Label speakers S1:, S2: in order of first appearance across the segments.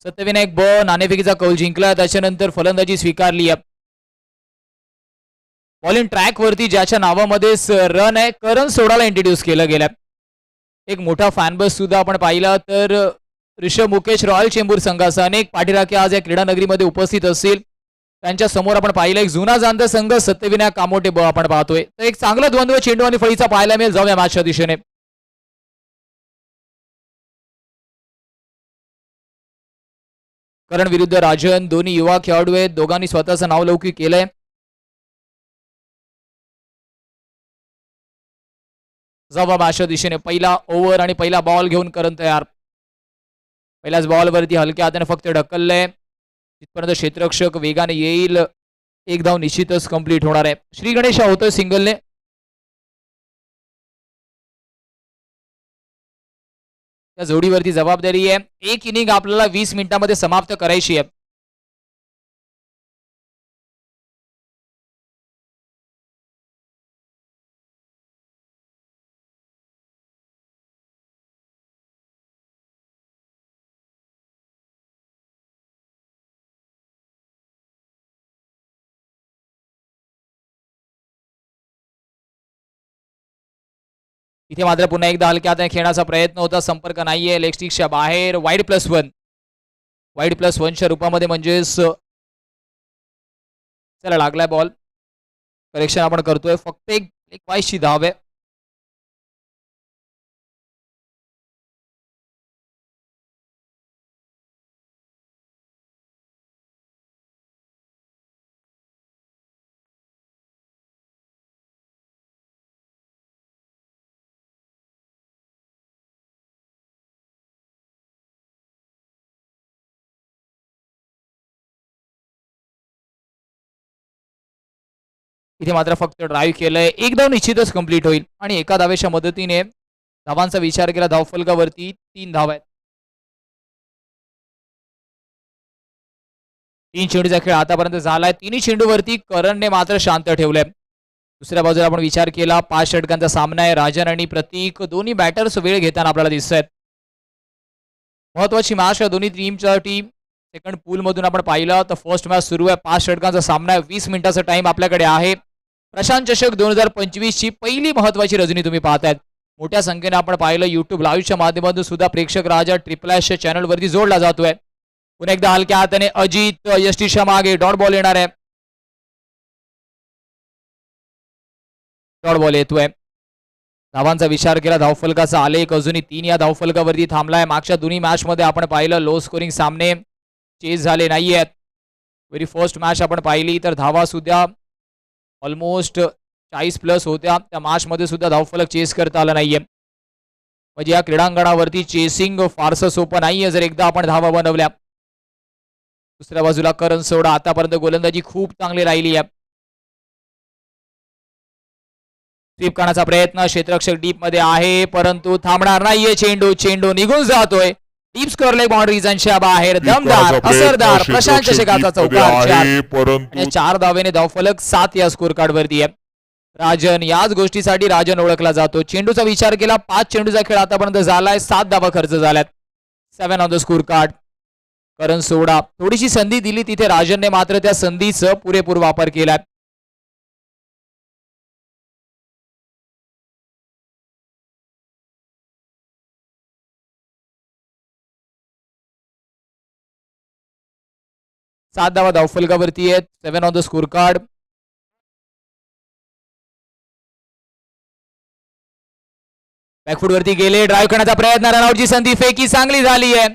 S1: सत्यविनायक ब नाणेफेकीचा कौल जिंकला. त्याच्यानंतर फलंदाजी स्वीकारली. बॉलिंग ट्रॅक वरती ज्याच्या नावामध्ये रन आहे करण सोडाला इंट्रोड्यूस केलं गेलं. एक मोठा फॅन बस सुद्धा आपण पाहिला तर ऋषभ मुकेश रॉयल चेंबूर संघाचा अनेक पाठीराखे आज या क्रीडा नगरीमध्ये उपस्थित असतील. त्यांच्या समोर आपण पाहिलं एक जुना जाणता संघ सत्यविनायक कामोटे ब आपण पाहतोय. तर एक चांगला द्वंद्व चेंडू आणि फळीचा पाहायला मिळेल. जाऊया मॅचच्या दिशेने. करण विरुद्ध राजन दोन्ही युवा खेळाडू आहेत. दोघांनी स्वतःचं नाव लौकिक केलंय. जाऊया मॅचच्या दिशेने. पहिला ओव्हर आणि पहिला बॉल घेऊन करण तयार. पहिल्याच बॉलवरती हलक्या हाताने फक्त ढकललंय. तिथपर्यंत क्षेत्ररक्षक वेगाने येईल. एक धाव निश्चितच कंप्लीट होणार आहे. श्री गणेश होतोय सिंगलने. त्या जोडीवरती जबाबदारी आहे. एक इनिंग आपल्याला 20 मिनिटांमध्ये समाप्त करायची आहे. इथे मात्र पुन्हा एकदा हलक्या हाताने खेळण्याचा प्रयत्न होता. संपर्क नाहीये. लेग स्टिक्सच्या बाहेर. वाईड +1. वाईड +1च्या रूपामध्ये म्हणजेच चला लागलाय बॉल. करेक्शन आपण करतोय. फक्त एक वाईसची धाव आहे. इथे मात्र फक्त ड्राईव्ह केलंय. एक धाव निश्चितच कंप्लीट होईल आणि एका धावेच्या मदतीने धावांचा विचार केला धावफलकावरती 3 धावा आहेत. 3 चेंडूचा खेळ आतापर्यंत झालाय. तिन्ही चेंडूवरती करणने मात्र शांत ठेवलंय. दुसऱ्या बाजूला आपण विचार केला 5 षटकांचा सामना आहे. राजन आणि प्रतीक दोन्ही बॅटर्स वेळ घेताना आपल्याला दिसत आहेत. महत्वाची मॅच आहे दोन्ही टीमसाठी. सेकंड पूल मधून आपण पाहिलं तर फर्स्ट मॅच सुरू आहे. 5 षटकांचा सामना आहे. 20 मिनिटाचा टाइम आपल्याकडे आहे. प्रशांत चषक 2025 ची पहिली महत्वाची रजनी तुम्ही पाहतायत. मोठ्या संख्येने आपण पाहिलं युट्यूब लाईव्हच्या माध्यमातून सुद्धा प्रेक्षक राजा ट्रिपल चॅनल वरती जोडला जातोय. पुन्हा एकदा हलक्या हाताने अजित यष्टीच्या मागे डॉट बॉल येणार आहे. डॉट बॉल येतोय. धावांचा विचार केला धावफलकाचा आलेख अजूनही 3 या धावफलकावरती थांबलाय. मागच्या दोन्ही मॅच मध्ये आपण पाहिलं लो स्कोरिंग सामने चेस झाले नाहीयेत. व्हेरी फर्स्ट मॅच आपण पाहिली तर धावा सुद्धा ऑलमोस्ट 40+ होत्या. त्या मॅच मध्ये सुद्धा धावफलक चेस करता आला नाहीये. म्हणजे या क्रीडांगणावरती चेसिंग फारसं सोपं नाहीये जर एकदा आपण धावा बनवल्या. दुसऱ्या बाजूला करण सोडा आतापर्यंत गोलंदाजी खूप चांगली राहिली आहे. स्वीप करण्याचा प्रयत्न क्षेत्ररक्षक डीप मध्ये आहे परंतु थांबणार नाहीये. चेंडू निघून जातोय. डीप स्कोअर लेग बाउंड्रीजच्या बाहेर. दमदार असरदार प्रशांत चषकाचा चौकार. 4 धावेने धावफलक 7 या स्कोर कार्ड वरती आहे. राजन याच गोष्टीसाठी राजन ओळखला जातो. चेंडूचा विचार केला 5 चेंडूचा खेळ आतापर्यंत झालाय. 7 धावा खर्च झाल्यात. 7 ऑन द स्कोर कार्ड. करण सोडा थोडीशी संधी दिली तिथे राजनने मात्र त्या संधीचा पुरेपूर वापर केलाय. सात धावा धावफलकावरती आहेत. 7 on the score card. Back foot वरती गेले. ड्राईव्ह करण्याचा प्रयत्न. रनआउटची संधी. फेकी चांगली झाली आहे.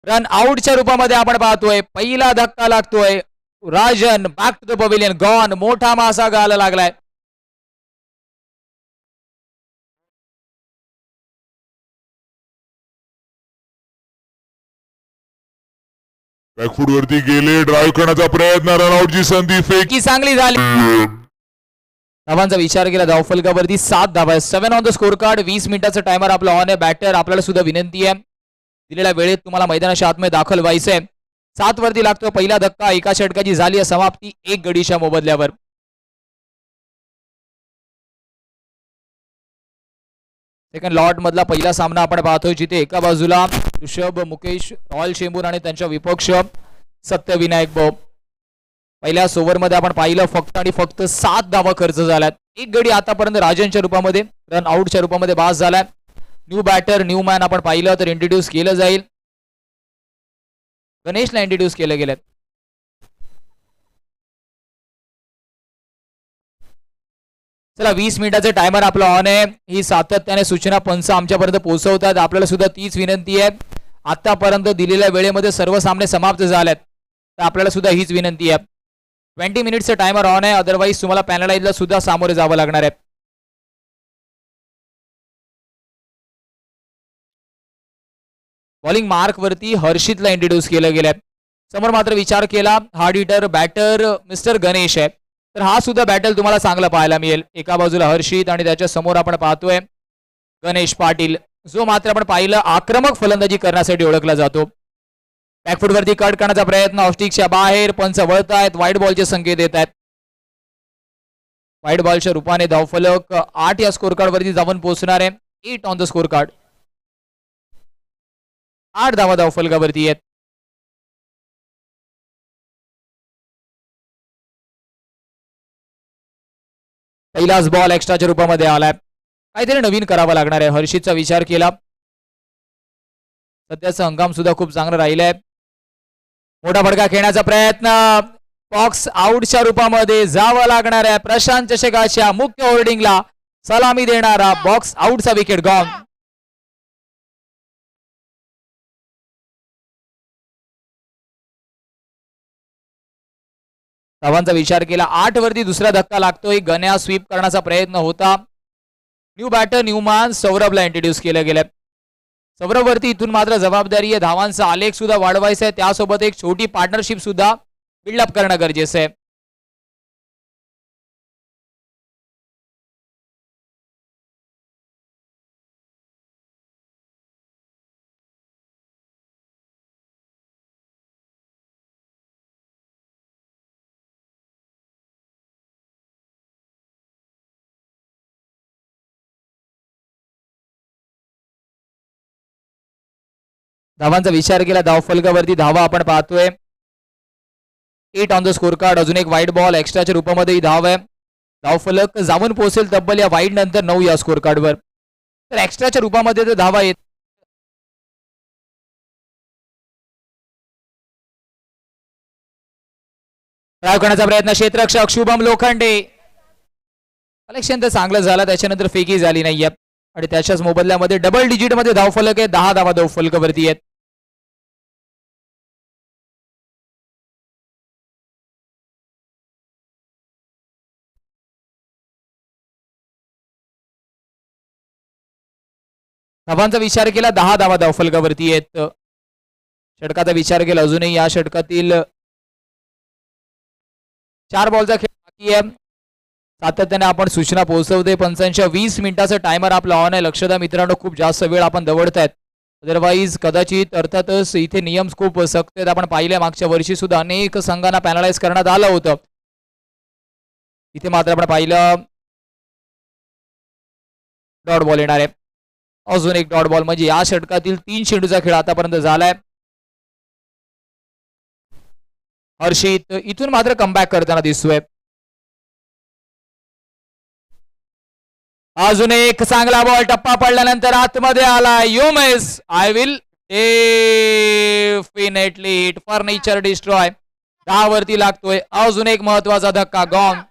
S1: रन आउटच्या रूपामध्ये आपण पाहतोय. पहिला धक्का लागतोय. Rajan back to the pavilion. Gone. मोठा मासा गाला लागलाय.
S2: बॅकफुट वरती गेले. ड्राईव्ह करण्याचा प्रयत्न. रनआउटची संधी.
S1: फेकी चांगली झाली. धावांचा विचार केला धावफलकावरती 7 धावा. 7 ऑन द स्कोर कार्ड. 20 मिनिटाचा टायमर आपला ऑन आहे. बॅटर आपल्याला सुद्धा विनंती आहे दिलेल्या वेळेत तुम्हाला मैदानाच्या आतमध्ये दाखल व्हायचंय. 7 वरती लागतो पहिला धक्का. एका षटकाची झाली आहे समाप्ती 1 गडीच्या मोबदल्यावर. सेकंड लॉट मधला पहिला सामना आपण पाहतोय, जिथे एका बाजूला ऋषभ मुकेश रॉयल चेंबूर आणि त्यांच्या विपक्ष सत्यविनायक भाऊ. पहिल्या ओव्हरमध्ये आपण पाहिलं फक्त आणि फक्त 7 धावा खर्च झाल्यात. एक गडी आतापर्यंत राजनच्या रूपामध्ये रन आउटच्या रूपामध्ये बास झालाय. न्यू बॅटर न्यू मॅन आपण पाहिलं तर इंट्रोड्यूस केलं जाईल. गणेशला इंट्रोड्यूस केलं गेलं. चला 20 मिनिटाचे टायमर आपला ऑन आहे. ही सातत्याने सूचना पंच आमच्यापर्यंत पोहोचवतात. आपल्याला सुद्धा तीच विनंती आहे. आतापर्यंत दिलेल्या वेळेमध्ये सर्व सामने समाप्त झालेत, तर आपल्याला सुद्धा हीच विनंती आहे. 20 मिनिटचं टायमर ऑन आहे, अदरवाईज तुम्हाला पॅनलाइजला सुद्धा सामोरे जावं लागणार आहे. बॉलिंग मार्क वरती हर्षितला इंट्रोड्यूस केलं गेलंय. समोर मात्र विचार केला hard hitter batter mister Ganesh आहे, तर हा सुद्धा बॅटल तुम्हाला चांगला पाहायला मिळेल. एका बाजूला हर्षित आणि त्याच्या समोर आपण पाहतोय गणेश पाटील, जो मात्र आपण पाहिलं आक्रमक फलंदाजी करण्यासाठी ओळखला जातो. बॅकफूट वरती कट करण्याचा प्रयत्न, ऑफस्टिकच्या बाहेर पंच वळतायत, व्हाईट बॉलचे संकेत देत आहेत. व्हाईट बॉलच्या रूपाने धावफलक 8 या स्कोर कार्ड वरती जाऊन पोहोचणार आहे. 8 ऑन द स्कोर कार्ड. 8 धावा धावफलकावरती आहेत. पहिलाच बॉल एक्स्ट्राच्या रूपामध्ये आलाय. काहीतरी नवीन करावं लागणार आहे. हर्षितचा विचार केला. सध्याचा हंगाम सुद्धा खूप चांगला राहिलाय. मोठा फटका खेळण्याचा प्रयत्न, बॉक्स आउटच्या रूपामध्ये जावं लागणार आहे. प्रशांत चषकाच्या मुख्य होर्डिंगला सलामी देणारा बॉक्स आउटचा विकेट गॉन. धावांचा विचार केला. 8 वरती दुसरा धक्का लागतोय. गण्या स्वीप करण्याचा प्रयत्न होता. न्यू बॅटर न्यू मॅन सौरभला इंट्रोड्यूस केलं गेलं. सौरभ वरती इथून मात्र जबाबदारी आहे. धावांचा आलेख सुद्धा वाढवायचा आहे, त्यासोबत एक छोटी पार्टनरशिप सुद्धा बिल्डअप करणं गरजेचं आहे. धावांचा विचार केला. धावफलकावरती धावा आपण पाहतोय 8 ऑन द स्कोर कार्ड. अजून एक वाईट बॉल एक्स्ट्राच्या रूपामध्ये ही धाव आहे. धावफलक जाऊन पोहोचेल तब्बल या वाईड नंतर 9 या स्कोर कार्डवर. तर एक्स्ट्राच्या रूपामध्ये ते धावा येत. ड्राइव्ह करण्याचा प्रयत्न, क्षेत्ररक्षक शुभम लोखंडे. कलेक्शन तर चांगलं झालं, त्याच्यानंतर फेकी झाली नाहीये आणि त्याच्याच मोबदल्यामध्ये डबल डिजिट मध्ये धावफलक आहे. 10 धावा धावफलकावरती आहेत. धावांचा विचार केला. 10 धावा धावफलकावरती आहेत. षटकाचा विचार केला. अजूनही या षटकातील 4 बॉलचा खेळ बाकी आहे. सातत्याने आपण सूचना पोहोचवते. पंचांच्या 20 मिनिटाचा टायमर आपला ऑन आहे. लक्ष द्या मित्रांनो, खूप जास्त वेळ आपण दवडतायत. अदरवाईज कदाचित अर्थातच इथे नियम खूप सक्त आहेत. आपण पाहिल्या मागच्या वर्षी सुद्धा अनेक संघांना पॅनलाइज करण्यात आलं होतं. इथे मात्र आपण पाहिलं डॉट बॉल येणार आहे. अजून एक डॉट बॉल, म्हणजे या षटकातील 3 चेंडूचा खेळ आतापर्यंत झालाय. हर्षित इथून मात्र कमबॅक करताना दिसतोय. अजून एक चांगला बॉल, टप्पा पडल्यानंतर आतमध्ये आला. You miss, I will definitely hit, furniture destroy. 10 वरती लागतोय. अजून एक महत्वाचा धक्का गॉन.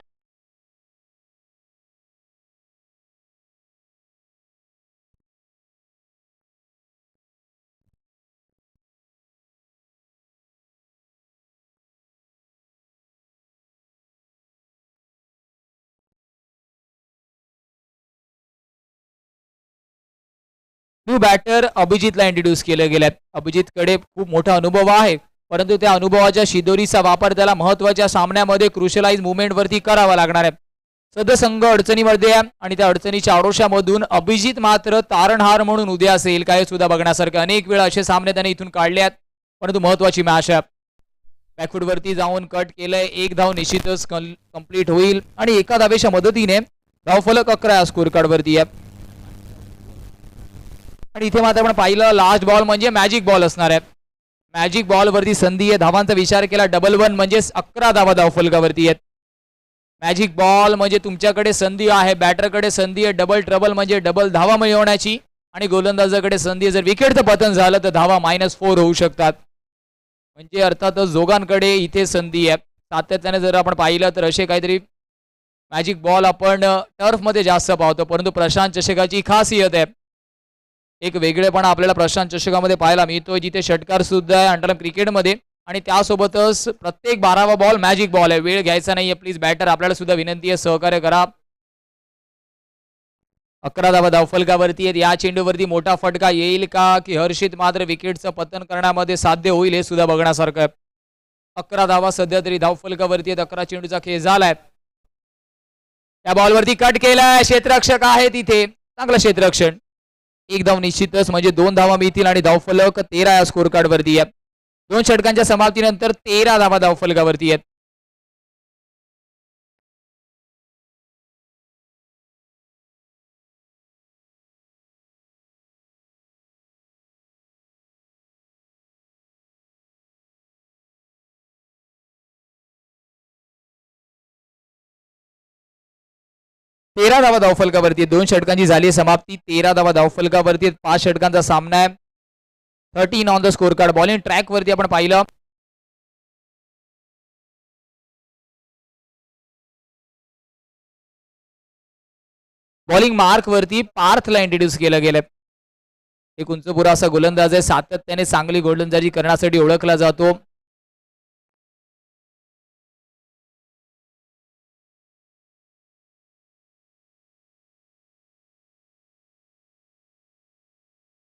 S1: न्यू बॅटर अभिजितला इंट्रोड्यूस केलं गेलं. अभिजितकडे खूप मोठा अनुभव आहे, परंतु त्या अनुभवाच्या शिदोरीचा वापर त्याला महत्वाच्या सामन्यामध्ये क्रुशलाइज मुवमेंट वरती करावा लागणार आहे. सध्या संघ अडचणीमध्ये आहे आणि त्या अडचणीच्या आडोशामधून अभिजित मात्र तारणहार म्हणून उद्या असेल काय सुद्धा बघण्यासारखं. अनेक वेळा असे सामने त्याने इथून काढले आहेत, परंतु महत्वाची मॅच आहे. बॅकफूट वरती जाऊन कट केलंय. 1 धाव निश्चितच कंप्लीट होईल आणि एका धावेच्या मदतीने धावफलक 11 स्कोर कार्ड वरती आहे. आणि इथे मात्र आपण पाहिलं लास्ट बॉल म्हणजे मॅजिक बॉल असणार आहे. मॅजिक बॉल वरती संधी आहे. धावांचा विचार केला डबल 1 म्हणजे 11 धावा धावफलकावरती आहेत. मॅजिक बॉल म्हणजे तुमच्याकडे संधी आहे, बॅटरकडे संधी आहे, डबल ट्रबल म्हणजे डबल धावा मिळवण्याची आणि गोलंदाजाकडे संधी आहे. जर विकेटचं पतन झालं तर धावा -4 होऊ शकतात. म्हणजे अर्थातच जोगांकडे इथे संधी आहे. सातत्याने जर आपण पाहिलं तर असे काहीतरी मॅजिक बॉल आपण टर्फमध्ये जास्त पाहतो, परंतु प्रशांत चषकाची खासियत आहे, एक वेगळेपणा आपल्याला प्रशांत चषकामध्ये पाहायला मिळतो, जिथे षटकार सुद्धा आहे अंडरम क्रिकेटमध्ये आणि त्यासोबतच प्रत्येक 12वा बॉल मॅजिक बॉल आहे. वेळ घ्यायचा नाहीये प्लीज बॅटर, आपल्याला सुद्धा विनंती आहे सहकार्य करा. 11 धावा धावफलकावरती आहेत. या चेंडूवरती मोठा फटका येईल का की हर्षित मात्र विकेटचं पतन करण्यामध्ये साध्य होईल हे सुद्धा बघण्यासारखं आहे. 11 धावा सध्या तरी धावफलकावरती आहेत. 11 चेंडूचा खेळ झालाय. त्या बॉलवरती कट केलाय, क्षेत्ररक्षक आहे तिथे, चांगलं क्षेत्ररक्षण. एक धाव निश्चितच म्हणजे 2 धावा मिळतील आणि धावफलक 13 या स्कोर कार्ड वरती आहे. 2 षटकांच्या समाप्तीनंतर 13 धावा धावफलकावरती आहेत. तेरा धावा धावफलकावरती 2 षटकांची झाली समाप्ती. 13 धावा धावफलकावरती 5 षटकांचा सामना आहे. 13 on the score card. Bowling track वरती आपण पाहिलं बॉलिंग मार्क वरती पार्थला इंट्रोड्यूस केलं गेलं. एक उंचपुरा असा गोलंदाज आहे, सातत्याने चांगली गोलंदाजी करण्यासाठी ओळखला जातो.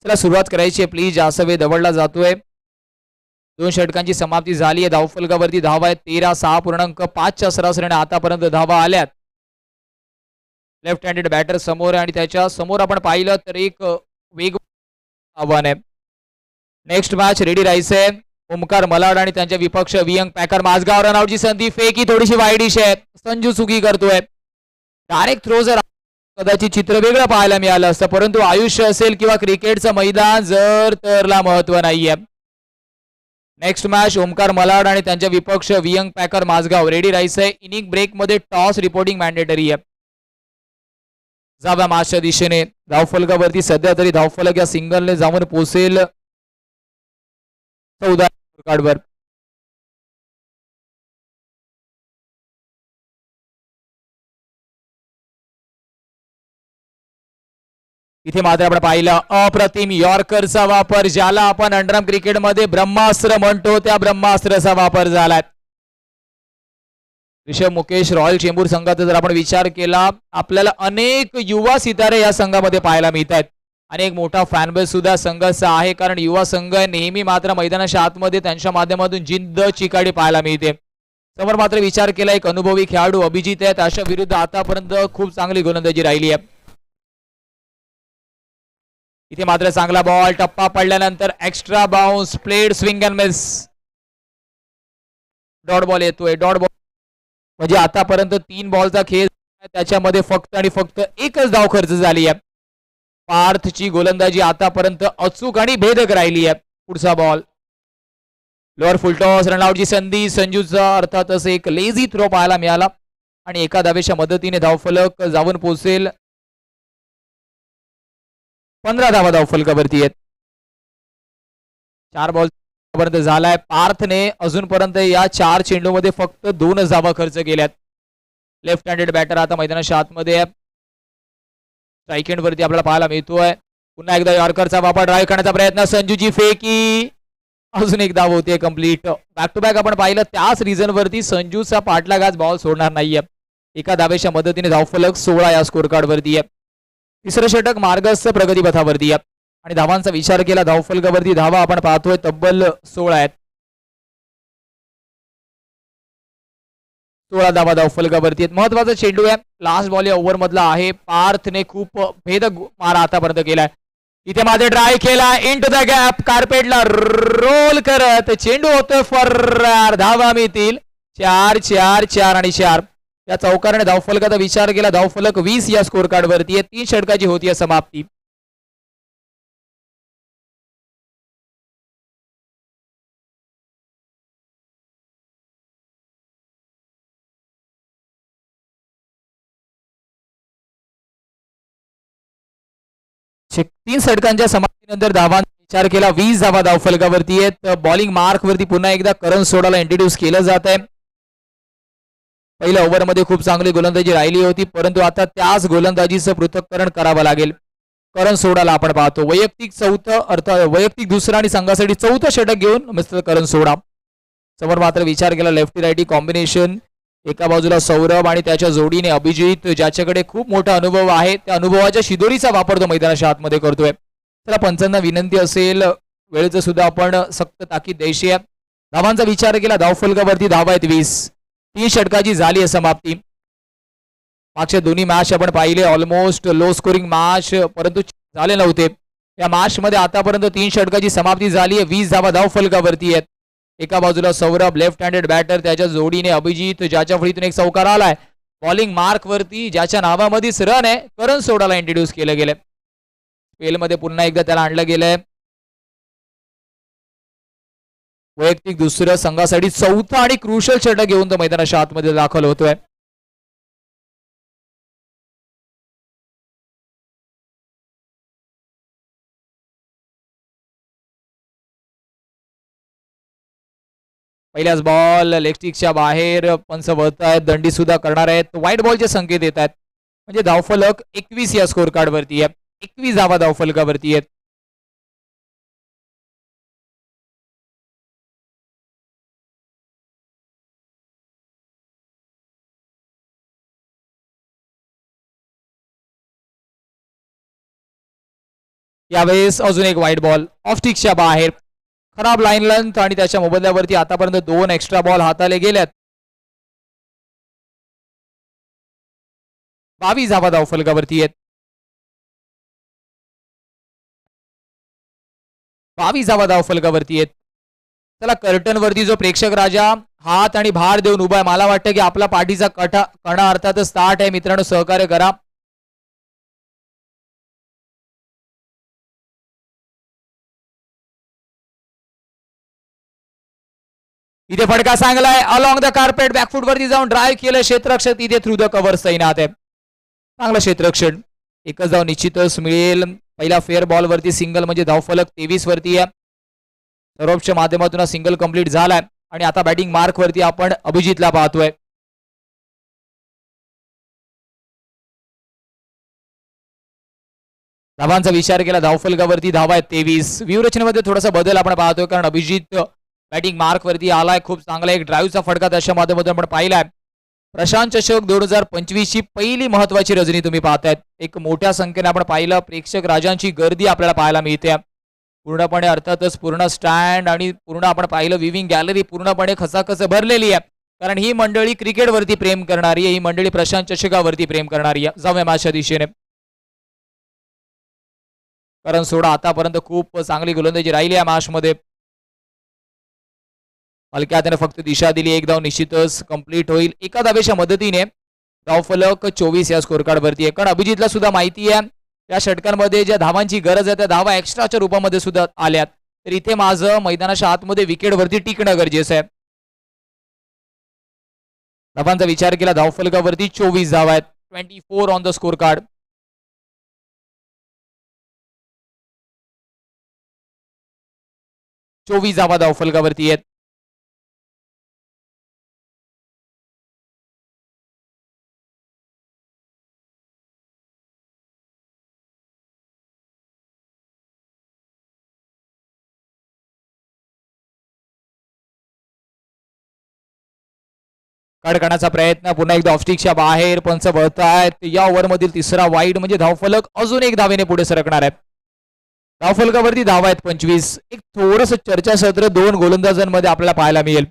S1: चला सुरुवात करायची आहे प्लीज, जास्त वेळ दवडला जातोय. 2 षटकांची समाप्ती झाली आहे. धावफलकावरती धावा आहेत 13, 6.5च्या सरासरीने आतापर्यंत धावा आल्यात. लेफ्ट हँडेड बॅटर समोर आहे आणि त्याच्या समोर आपण पाहिलं तर एक वेग आव्हान आहे. नेक्स्ट मॅच रेडी राहायचंय. ओमकार मलाड आणि त्यांच्या विपक्ष वियंग पॅकर. माझगाव रनआउटची संधी, फेकी थोडीशी वाईडिश आहे, संजू चुकी करतोय. डायरेक्ट थ्रो जर कदाचित चित्र वेगळं पाहायला मिळालं असतं, परंतु आयुष्य असेल किंवा क्रिकेटचं मैदान जर तरला महत्व नाहीये. नेक्स्ट मॅच ओमकार मलाड आणि त्यांच्या विपक्ष वियंग पॅकर माझगाव. रेडी राहायचंय. इनिंग ब्रेक मध्ये टॉस रिपोर्टिंग मॅन्डेटरी आहे. जाव्या मॅचच्या दिशेने. धावफलकावरती सध्या तरी धावफलक या सिंगलने जाऊन पोहोचेल 14 कार्डवर. इथे मात्र आपण पाहिलं अप्रतिम यॉर्करचा वापर, ज्याला आपण अंडरआर्म क्रिकेटमध्ये ब्रह्मास्त्र म्हणतो, त्या ब्रह्मास्त्राचा वापर झालाय. ऋषभ मुकेश रॉयल चेंबूर संघाचा जर आपण विचार केला, आपल्याला अनेक युवा सितारे या संघामध्ये पाहायला मिळतात. अनेक मोठा फॅनबेस सुद्धा संघाचा आहे, कारण युवा संघ नेहमी मात्र मैदानाच्या आतमध्ये त्यांच्या माध्यमातून जिद्द चिकाटी पाहायला मिळते. समोर मात्र विचार केला एक अनुभवी खेळाडू अभिजित आहे, त्याच्या विरुद्ध आतापर्यंत खूप चांगली गोलंदाजी राहिली आहे. इथे मात्र चांगला बॉल, टप्पा पडल्यानंतर extra bounce, played swing and miss. Dot ball येतोय. डॉट बॉल म्हणजे आतापर्यंत 3 बॉलचा खेळ, त्याच्यामध्ये फक्त आणि फक्त एकच धाव खर्च झाली आहे. पार्थची गोलंदाजी आतापर्यंत अचूक आणि भेदक राहिली आहे. पुढचा बॉल लोअर फुलटॉस, रनआउटची संधी. संजूचा अर्थातच एक लेझी थ्रो पाहायला मिळाला आणि एका धावेच्या मदतीने धावफलक जाऊन पोहोचेल 15 धावा धावफलकावरती आहेत. 4 बॉल पर्यंत झालाय. पार्थने अजूनपर्यंत या 4 चेंडूमध्ये फक्त 2 धावा खर्च केल्यात. लेफ्ट हँडेड बॅटर आता मैदानाच्या आतमध्ये आहे. स्ट्राईक एंड वरती आपल्याला पाहायला मिळतोय. पुन्हा एकदा यॉर्करचा वापर, ड्राईव्ह करण्याचा प्रयत्न, संजूची फेकी, अजून एक धाव होते कंप्लीट. बॅक टू बॅक आपण पाहिलं त्याच रिझन वरती संजूचा पाठलाग आज बॉल सोडणार नाहीये. एका धावेच्या मदतीने धावफलक 16 या स्कोर कार्ड वरती आहे. तिसरं षटक मार्गस्थ प्रगतीपथावरती आहे आणि धावांचा विचार केला धावफलकावरती धावा आपण पाहतोय तब्बल 16 आहेत. 16 धावा धावफलकावरती आहेत. महत्वाचा चेंडू आहे, लास्ट बॉल या ओव्हर मधला आहे. पार्थने खूप भेदक मारा आतापर्यंत केलाय. इथे माझे ड्राईव्ह केला इन टू द गॅप, कार्पेटला रोल करत चेंडू होतोय फरार. धावा मिळतील 4 4 4 आणि 4. या चौकाराने धावफलकाचा विचार केला धावफलक 20 या स्कोर कार्ड वरती आहे. 3 षटकाची होती समाप्ती. तीन षटकांच्या समाप्तीनंतर धावांचा विचार केला 20 धावा धावफलकावरती आहेत. बॉलिंग मार्क वरती पुन्हा एकदा करण सोडाला इंट्रोड्यूस केलं जात आहे. पहिल्या ओव्हरमध्ये खूप चांगली गोलंदाजी राहिली होती, परंतु आता त्याच गोलंदाजीचं पृथक्करण करावं लागेल. करण सोडाला आपण पाहतो वैयक्तिक चौथं अर्थात वैयक्तिक दुसरं आणि संघासाठी चौथं षटक घेऊन मिस्टर करण सोडा. समोर मात्र विचार केला लेफ्टी रायटी कॉम्बिनेशन. एका बाजूला सौरभ आणि त्याच्या जोडीने अभिजित, ज्याच्याकडे खूप मोठा अनुभव आहे, त्या अनुभवाच्या शिदोरीचा वापर तो मैदानाच्या आतमध्ये करतोय. चला पंचांना विनंती असेल वेळेचं सुद्धा आपण सक्त ताकीद द्यायची आहे. धावांचा विचार केला धावफलकावरती धावा आहेत 20. 3 षटकाची झाली आहे समाप्ती. मागच्या दोन्ही मॅच आपण पाहिले ऑलमोस्ट लो स्कोरिंग मॅच, परंतु झाले नव्हते. या मॅच मध्ये आतापर्यंत 3 षटकाची समाप्ती झाली आहे. 20 धावा धावफलकावरती आहेत. एका बाजूला सौरभ लेफ्ट हँडेड बॅटर, त्याच्या जोडीने अभिजित, ज्याच्या फळीतून एक चौकार आलाय. बॉलिंग मार्क वरती ज्याच्या नावामध्येच रन आहे करण सोडाला इंट्रोड्यूस केलं गेलंय. स्पेलमध्ये पुन्हा एकदा त्याला आणलं गेलंय. वैयक्तिक दुसरं संघासाठी चौथा आणि क्रुशल षटक घेऊन तो मैदानाच्या आतमध्ये दाखल होतोय. पहिल्याच बॉल लेगस्टिकच्या बाहेर पंच वळत आहेत, दंडी सुद्धा करणार आहेत. व्हाईट बॉलचे संकेत येत आहेत. म्हणजे धावफलक 21 या स्कोर कार्ड वरती आहे. 21 धावा धावफलकावरती आहेत. यावेळेस अजून एक व्हाईट बॉल ऑफ स्टिकच्या बाहेर. खराब लाईन लेंथ आणि त्याच्या मोबदल्यावरती आतापर्यंत 2 एक्स्ट्रा बॉल हाताले गेल्यात. 22 धावा धावफलकावरती आहेत. 22 धावा धावफलकावरती आहेत. चला कर्टन वरती जो प्रेक्षक राजा हात आणि भार देऊन उभा आहे, मला वाटतं की आपला पाठीचा कणा अर्थातच स्टार्ट आहे. मित्रांनो सहकार्य करा. इथे फटका चांगलाय अलॉंग द कार्पेट बॅकफूट वरती जाऊन ड्राईव्ह केलं क्षेत्ररक्षक इथे थ्रू द कव्हर सैनात आहे. चांगलं क्षेत्ररक्षण. एकच धाव निश्चितच मिळेल. पहिला फेअर बॉल वरती सिंगल म्हणजे धावफलक 23 वरती आहे. सौरभच्या माध्यमातून सिंगल कंप्लीट झालाय आणि आता बॅटिंग मार्क वरती आपण अभिजितला पाहतोय. धावांचा विचार केला धावफलकावरती धावा आहेत 23. व्यूहरचनेमध्ये थोडासा बदल आपण पाहतोय कारण अभिजित बॅटिंग मार्क वरती आलाय. खूप चांगला एक ड्राईव्हचा फटका त्याच्या माध्यमातून आपण पाहिलाय. प्रशांत चषक 2025 ची पहिली महत्वाची रजनी तुम्ही पाहतायत. एक मोठ्या संख्येने आपण पाहिलं प्रेक्षक राजांची गर्दी आपल्याला पाहायला मिळते. पूर्णपणे अर्थातच पूर्ण स्टँड आणि पूर्ण आपण पाहिलं विविंग गॅलरी पूर्णपणे खचाखच भरलेली आहे. कारण ही मंडळी क्रिकेटवरती प्रेम करणारी आहे. ही मंडळी प्रशांत चषकावरती प्रेम करणारी आहे. जाऊया मॅचच्या दिशेने. कारण सोडा आतापर्यंत खूप चांगली गोलंदाजी राहिली या मॅच मध्ये. हलक्या हाताने फक्त दिशा दिली. एक धाव निश्चितच कंप्लीट होईल. एका धावेच्या मदतीने धावफलक 24 या स्कोर कार्ड वरती आहे. कारण अभिजितला सुद्धा माहिती आहे या षटकांमध्ये ज्या धावांची गरज आहे त्या धावा एक्स्ट्राच्या रूपामध्ये सुद्धा आल्यात. तर इथे माझं मैदानाच्या आतमध्ये विकेट वरती टिकणं गरजेचं आहे. धावांचा विचार केला धावफलकावरती 24 धावा आहेत. 24 ऑन द स्कोर कार्ड. धावा धावफलकावरती आहेत. कडकण्याचा प्रयत्न पुन्हा एकदा ऑफस्टिकच्या बाहेर पंच वळतायत. या ओव्हरमधील तिसरा वाईड म्हणजे धावफलक अजून एक धावेने पुढे सरकणार आहे. धावफलकावरती धावा आहेत 25. एक थोडंसं चर्चासत्र 2 गोलंदाजांमध्ये आपल्याला पाहायला मिळेल.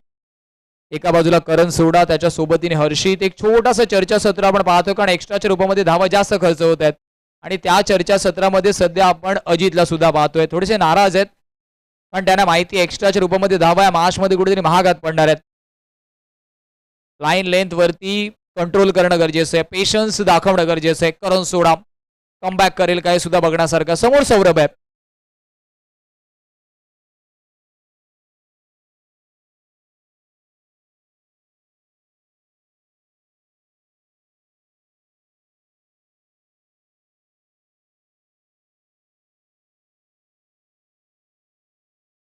S1: एका बाजूला करण सोडा त्याच्या सोबतीने हर्षित. एक छोटासा चर्चासत्र आपण पाहतो कारण एक्स्ट्राच्या रूपामध्ये धावा जास्त खर्च होत आहेत आणि त्या चर्चासत्रामध्ये सध्या आपण अजितला सुद्धा पाहतोय. थोडेसे नाराज आहेत पण त्यांना माहिती एक्स्ट्राच्या रूपामध्ये धावा या मॅच मध्ये कुठेतरी महागात पडणार आहेत. लाईन लेंथ वरती कंट्रोल करणं गरजेचं आहे. पेशन्स दाखवणं गरजेचं आहे. करण सोडा कमबॅक करेल काय सुद्धा बघण्यासारखं. समोर सौरभ आहे.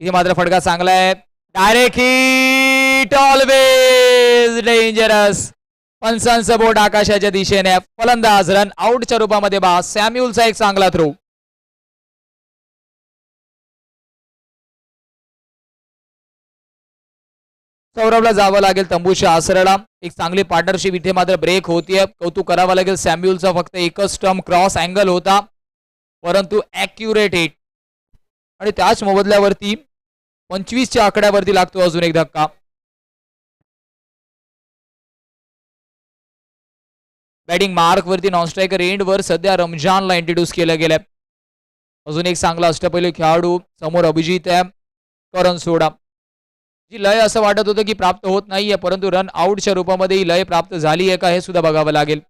S1: इथे मात्र फटका चांगला आहे. Direct hit, always dangerous. पंचांचं बोट आकाशाच्या दिशेने. फलंदाज रन आउटच्या रूपामध्ये बा. सॅम्युअलचा एक चांगला थ्रो. सौरभला जावं लागेल तंबूच्या आसराला. एक चांगली पार्टनरशिप इथे मात्र ब्रेक होतीये. कौतुक करावं लागेल सॅम्युअलचा. फक्त एकच स्टंप क्रॉस अँगल होता, परंतु ॲक्युरेट हिट. आणि त्याच मोबदल्यावरती 25च्या आकड्यावरती लागतो अजून एक धक्का. बॅटिंग मार्क वरती नॉन स्ट्रायकर एंड वर सध्या रमजानला इंट्रोड्यूस केलं गेलंय. अजून एक चांगला अष्टपैलू खेळाडू समोर अभिजित आहे. करण सोडा जी लय असं वाटत होतं की प्राप्त होत नाहीये, परंतु रन आउटच्या रूपामध्ये ही लय प्राप्त झाली आहे का हे सुद्धा बघावं लागेल.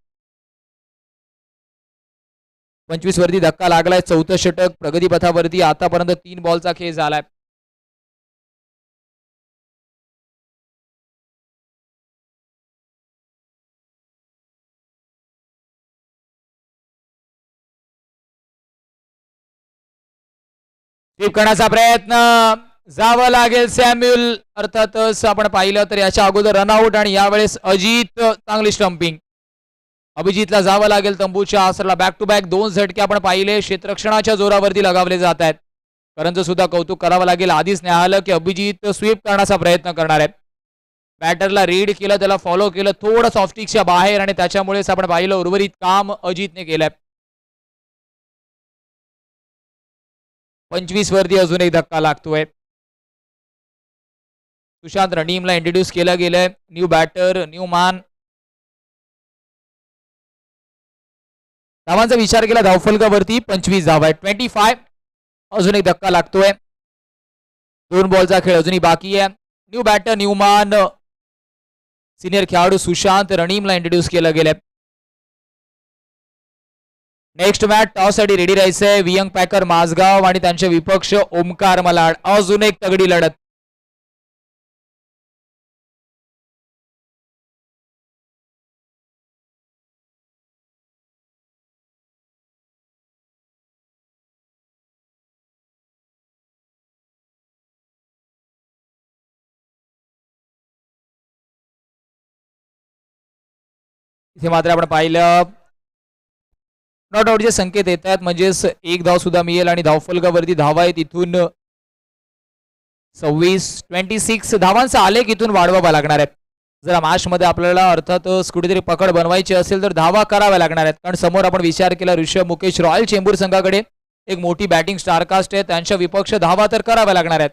S1: 25 वरती धक्का लागलाय. 4थं षटक प्रगतीपथावरती. आतापर्यंत 3 बॉलचा खेळ झालाय. स्वीप करण्याचा प्रयत्न. जावं लागेल सॅम्युअल. अर्थातच आपण पाहिलं तर याच्या अगोदर रनआउट आणि यावेळेस अजित चांगली स्टंपिंग. अभिजितला जावं लागेल तंबूच्या आसराला. बॅक टू बॅक 2 झटके आपण पाहिले क्षेत्ररक्षणाच्या जोरावरती लगावले जात आहेत. करणचं सुद्धा कौतुक करावं लागेल. आधीच न्यायालय की अभिजित स्वीप करण्याचा प्रयत्न करणार आहे. बॅटरला रीड केलं, त्याला फॉलो केलं थोडं ऑफस्टिकच्या बाहेर, आणि त्याच्यामुळेच आपण पाहिलं उर्वरित काम अजितने केलंय. 25 वरती अजून एक धक्का लागतोय. सुशांत रणीमला इंट्रोड्यूस केलं गेलंय. न्यू बॅटर, न्यू मान. धावांचा विचार केला धावफलकावरती 25 धावा आहेत. 25. अजून एक धक्का लागतोय. 2 बॉलचा खेळ अजूनही बाकी आहे. न्यू बॅटर, न्यू मान. सिनियर खेळाडू सुशांत रणीमला इंट्रोड्यूस केलं गेलंय. नेक्स्ट मॅच टॉससाठी रेडी राहायचंय. वियंग पॅकर माझगाव आणि त्यांचे विपक्ष ओमकार मलाड. अजून एक तगडी लढत. इथे मात्र आपण पाहिलं नॉट आउटचे संकेत येत आहेत, म्हणजेच एक धाव सुद्धा मिळेल आणि धावफलकावरती धावा आहेत. इथून 26 धावांचा आलेख इथून वाढवावा लागणार आहे. जर मॅच मध्ये आपल्याला अर्थातच कुठेतरी पकड बनवायची असेल तर धावा कराव्या लागणार आहेत. कारण समोर आपण विचार केला ऋषभ मुकेश रॉयल चेंबूर संघाकडे एक मोठी बॅटिंग स्टारकास्ट आहे. त्यांच्या विपक्ष धावा तर कराव्या लागणार आहेत.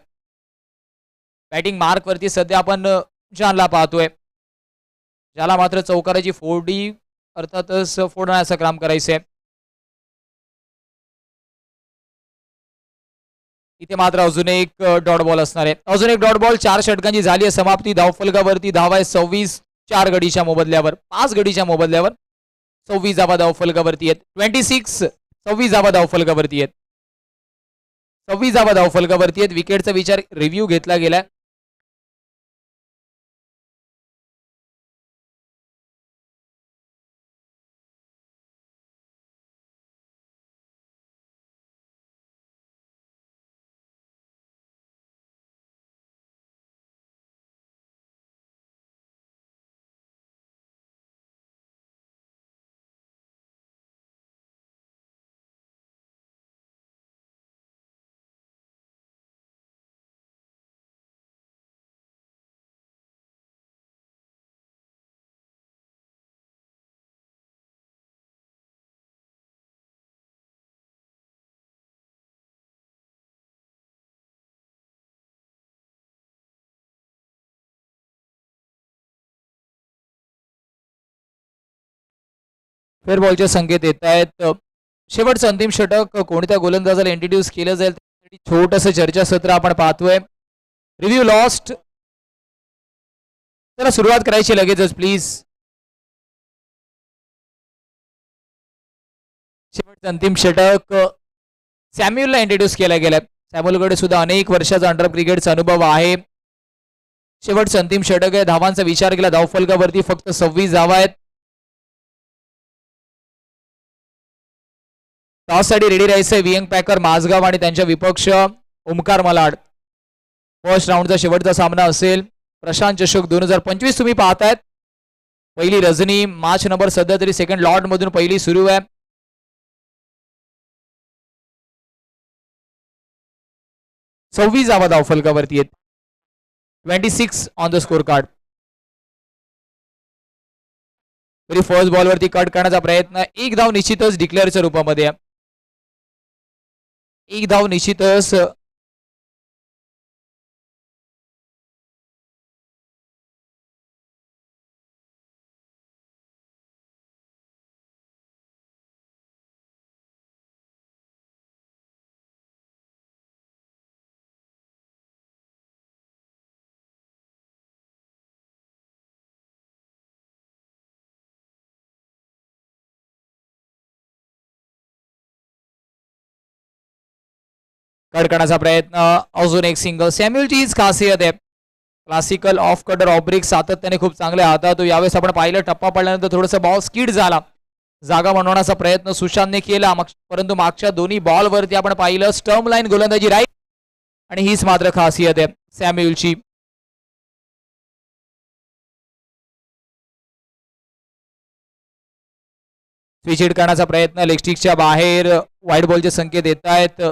S1: बॅटिंग मार्क वरती सध्या आपण जानला पाहतोय, ज्याला मात्र चौकाराची फोडी अर्थातच फोडण्याचं काम करायचंय. इथे मात्र अजून एक डॉट बॉल असणार आहे. अजून एक डॉट बॉल. 4 षटकांची झाली आहे समाप्ती. धावफलकावरती धावा आहे 26. 4 गडीच्या मोबदल्यावर, 5 गडीच्या मोबदल्यावर 26 धावा धावफलकावरती आहेत. 26 धावा धावफलकावरती आहेत. 26 धावा धावफलकावरती आहेत. विकेटचा विचार रिव्ह्यू घेतला गेलाय. फेअर बॉलचे संकेत येत आहेत. शेवटचं अंतिम षटक कोणत्या गोलंदाजाला इंट्रोड्यूस केलं जाईल त्यासाठी छोटंसं चर्चासत्र आपण पाहतोय. Review lost. चला सुरुवात करायची लगेचच प्लीज. शेवटचं अंतिम षटक सॅम्युअलला इंट्रोड्यूस केलं गेलं. सॅम्युअलकडे सुद्धा अनेक वर्षाचा अंडर क्रिकेटचा अनुभव आहे. शेवटचं अंतिम षटक आहे. धावांचा विचार केला धावफलकावरती फक्त 26 धावा आहेत. टॉससाठी रेडी राहायचंय वियंग पॅकर माझगाव आणि त्यांच्या विपक्ष ओमकार मलाड. फर्स्ट राऊंडचा शेवटचा सामना असेल प्रशांत चषक 2025 तुम्ही पाहतायत. पहिली रजनी मॅच नंबर सध्या तरी सेकंड लॉट मधून पहिली सुरू आहे. सव्वीस धावा धावफलकावरती आहेत. 26 ऑन द स्कोर कार्ड. तरी फर्स्ट बॉलवरती कट करण्याचा प्रयत्न. एक धाव निश्चितच डिक्लेअरच्या रूपामध्ये आहे. एक धाव निश्चितच कट करण्याचा प्रयत्न. अजून एक सिंगल. सॅम्युअलची हीच खासियत आहे. Classical off cutter off break सातत्याने खूप चांगले हातात. यावेळेस आपण पाहिलं टप्पा पडल्यानंतर थोडंसं बॉल स्किड झाला. जागा बनवण्याचा प्रयत्न सुशांतने केला, परंतु मागच्या दोन्ही बॉलवरती आपण पाहिलं स्टर्म लाईन गोलंदाजी राईट. आणि हीच मात्र खासियत आहे सॅम्युअलची. स्विच हिट करण्याचा प्रयत्न. लेगस्टिकच्या बाहेर व्हाईट बॉलचे संकेत येत आहेत.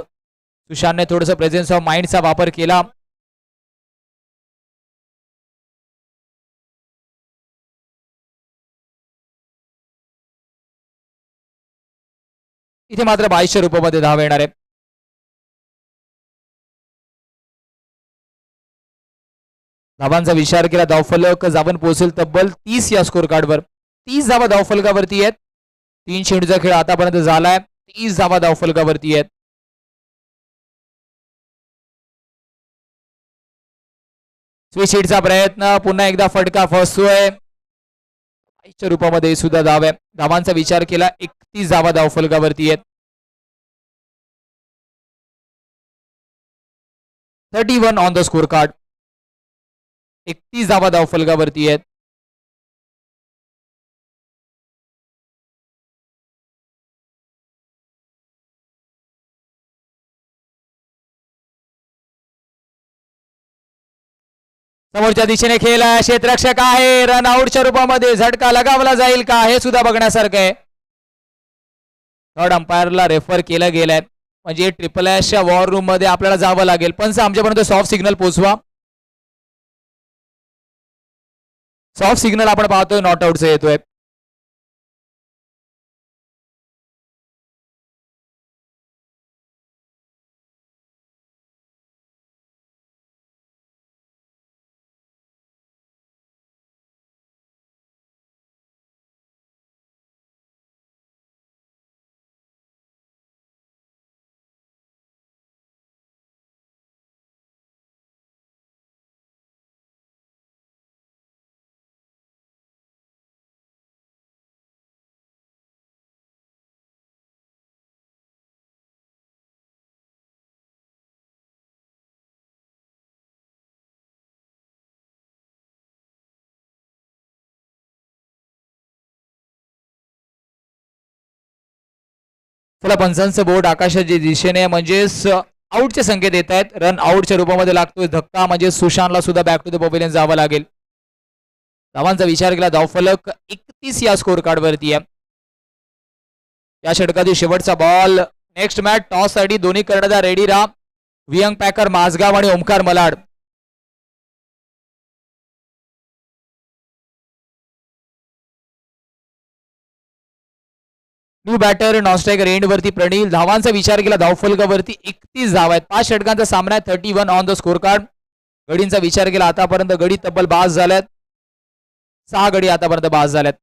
S1: सुशांतने थोडंसं प्रेझेन्स ऑफ माइंडचा वापर केला. इथे मात्र 2200 रुपयामध्ये धाव येणार आहे. धावांचा विचार केला धावफलक जाऊन पोहोचेल तब्बल 30 या स्कोर कार्डवर. 30 धावा धावफलकावरती आहेत. 3 चेंडूचा खेळ आतापर्यंत झालाय. 30 धावा धावफलकावरती आहेत. स्विच हिटचा प्रयत्न. पुन्हा एकदा फटका फसतोय. 22 रूपामध्ये सुद्धा धाव आहे. धावांचा विचार केला 31 धावा धावफलकावरती आहेत. 31 ऑन द स्कोर कार्ड. 31 धावा धावफलकावरती आहेत. समोरच्या दिशेने खेळ आहे. क्षेत्ररक्षक आहे. रन आउटच्या रूपामध्ये झटका लगावला जाईल का हे सुद्धा बघण्यासारखं आहे. थर्ड अंपायरला रेफर केलं गेलंय. म्हणजे ट्रिपल एसच्या वॉर रूम मध्ये आपल्याला जावं लागेल. पण आमच्यापर्यंत सॉफ्ट सिग्नल पोहोचवा. सॉफ्ट सिग्नल आपण पाहतोय नॉट आउटचा येतोय. चला पंचांचं बोर्ड आकाशाच्या दिशेने म्हणजेच आउटचे संकेत येत आहेत. रन आउटच्या रूपामध्ये लागतोय धक्का. म्हणजे सुशांतला सुद्धा बॅक टू द पवेलियन जावं लागेल. धावांचा विचार केला धावफलक 31 या स्कोर कार्ड वरती आहे. या षटकातील शेवटचा बॉल. नेक्स्ट मॅच टॉस साठी दोन्ही कर्णधार रेडी राहा. वियंग पॅकर माझगाव आणि Omkar Malad. New batter non striker end वरती प्रणील. धावांचा विचार केला धावफलकावरती 31 धावा आहेत. 5 षटकांचा सामना आहे. 31 ऑन द स्कोर कार्ड. गडींचा विचार केला आतापर्यंत गडी तब्बल 52 झाल्यात. 6 गडी आतापर्यंत 52 झाल्यात.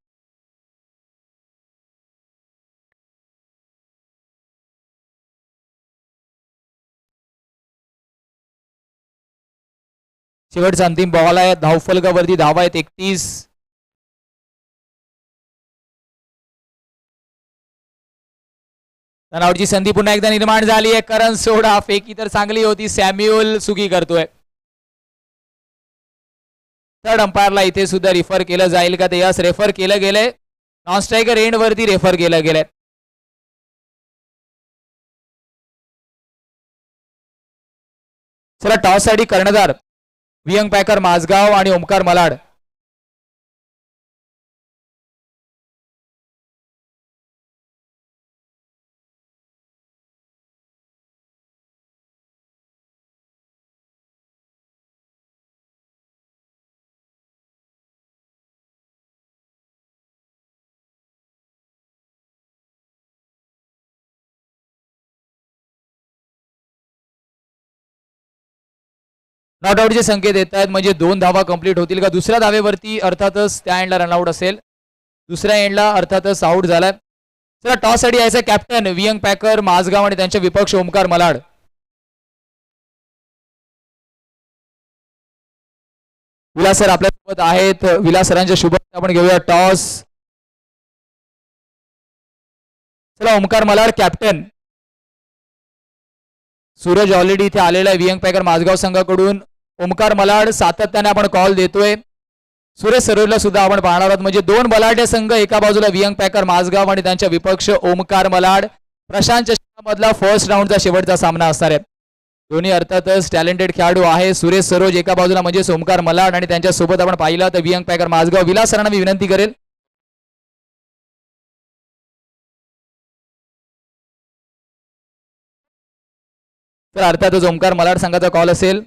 S1: शेवटचा अंतिम बॉल आहे. धावफलकावरती धावा आहेत 31. रनआउटची संधी पुन्हा एकदा निर्माण झाली आहे. करण सोडा फेकी तर चांगली होती. सॅम्युअल सुकी करतोय. थर्ड अंपायरला इथे सुद्धा रेफर केलं जाईल का ते यस रेफर केलं गेलंय. नॉन स्ट्रायकर एंड वरती रेफर केलं गेलंय. चला टॉस साठी कर्णधार वियंग पॅकर माझगाव आणि ओमकार मलाड. नॉट आउटचे संकेत येत आहेत म्हणजे 2 धावा कंप्लीट होतील का. दुसऱ्या धावेवरती अर्थातच त्या एंडला रनआउट असेल, दुसऱ्या एंडला अर्थातच आउट झालाय. चला टॉस साठी यायचं कॅप्टन वियंग पॅकर माझगाव आणि त्यांचे विपक्ष ओमकार मलाड. विलास सर आपल्यासोबत आहेत. विलास सरांच्या शुभेच्छा आपण घेऊया. टॉस चला ओमकार मलाड कॅप्टन. सूरज ऑलरेडी इथे आलेला आहे वियंग पॅकर माझगाव संघाकडून. ओमकार मलाड सातत्याने आपण कॉल देतोय. सुरेश सरोजला सुद्धा आपण पाहणार आहोत म्हणजे 2 बलाढ्य संघ एका बाजूला वियंग पॅकर माझगाव आणि त्यांच्या विपक्ष ओमकार मलाड. प्रशांत चषकामधला फर्स्ट राऊंडचा शेवटचा सामना असणार आहे. दोन्ही अर्थातच टॅलेंटेड खेळाडू आहे. सुरेश सरोज एका बाजूला म्हणजे ओमकार मलाड आणि त्यांच्या सोबत आपण पाहिलं तर वियंग पॅकर माझगाव. विलास सरांना मी विनंती करेल. तर अर्थातच ओमकार मलाड संघाचा कॉल असेल.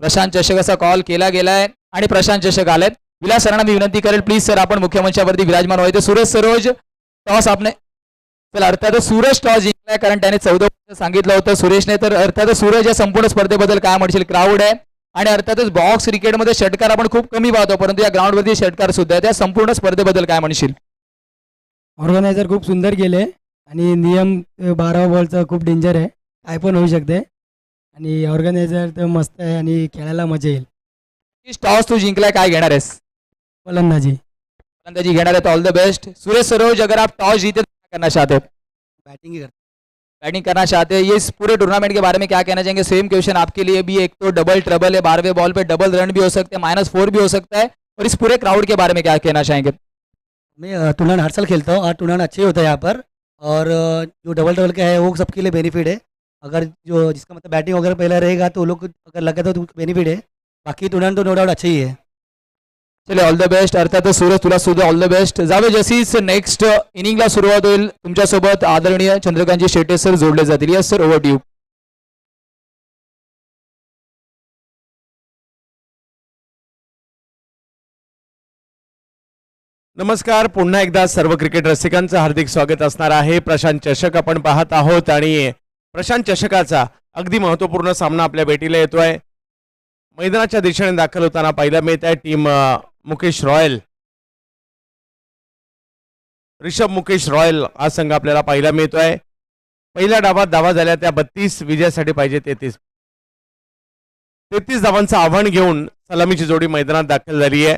S1: प्रशांत चषकाचा कॉल केला गेलाय आणि प्रशांत चषक आलेत. विलास सरांना मी विनंती करेल प्लीज सर आपण मुख्य मंचावरती विराजमान व्हायचे. सुरेश सरोज टॉस आपने चला अर्थातच सूरज टॉस जिंकलाय कारण त्याने 14 सांगितलं होतं सुरेशने. तर अर्थातच सूरज या संपूर्ण स्पर्धेबद्दल काय म्हणशील. क्राऊड आहे आणि अर्थातच बॉक्स क्रिकेटमध्ये षटकार आपण खूप कमी पाहतो परंतु या ग्राउंडवरती षटकार सुद्धा आहे. त्या संपूर्ण स्पर्धेबद्दल काय म्हणशील.
S3: ऑर्गनायझर खूप सुंदर गेले आणि नियम 12 बॉलचा खूप डेंजर आहे, काय पण होऊ शकते आणि ऑर्गनायझर तर मस्त आहे आणि खेळायला मजा येईल.
S1: टॉस तू जिंकलाय काय घेणार आहेस.
S3: फलंदाजी
S1: फलंदाजी घेणार आहे. All the best Suresh Saroj. अगर आप टॉस जीते तो क्या करना चाहते हो. बैटिंग करना चाहते हैं. ये इस पूरे टूर्नामेंट के बारे में क्या कहना चाहेंगे. सेम क्वेश्चन आपके लिए भी. एक तो डबल ट्रबल है, 12वें बॉल पे डबल रन भी हो सकते हैं, -4 भी हो सकता है और इस पूरे क्राउड के बारे में क्या कहना चाहेंगे.
S4: मैं टूर्नामेंट हर साल खेलता हूँ और टूर्नामेंट अच्छे होता है यहाँ पर और जो डबल डबल का है वो सबके लिए बेनिफिट है. अगर जो जिसका मतलब बैटिंग वगैरह पहले रहेगा तो वो लोग अगर लगा तो बेनिफिट है. बाकी टूर्नामेंट तो नो डाउट अच्छा ही है.
S1: चले ऑल द बेस्ट. अर्थातच सूरज तुला सुद्धा ऑल द बेस्ट. जावे जशीच नेक्स्ट इनिंगला सुरुवात होईल तुमच्यासोबत आदरणीय चंद्रकांतजी शेटे सर जोडले जातील. Yes sir over to you.
S5: नमस्कार. पुन्हा एकदा सर्व क्रिकेट रसिकांचं हार्दिक स्वागत असणार आहे. प्रशांत चषक आपण पाहत आहोत आणि प्रशांत चषकाचा अगदी महत्त्वपूर्ण सामना आपल्या भेटीला येतोय. मैदानाच्या दिशेने दाखल होताना पाहायला मिळत आहे team Mukesh royal. Rishabh Mukesh royal हा संघ आपल्याला पाहायला मिळतोय. पहिल्या डावात धावा झाल्या त्या 32, विजयासाठी पाहिजे 33 धावांचं आव्हान घेऊन सलामीची जोडी मैदानात दाखल झाली आहे.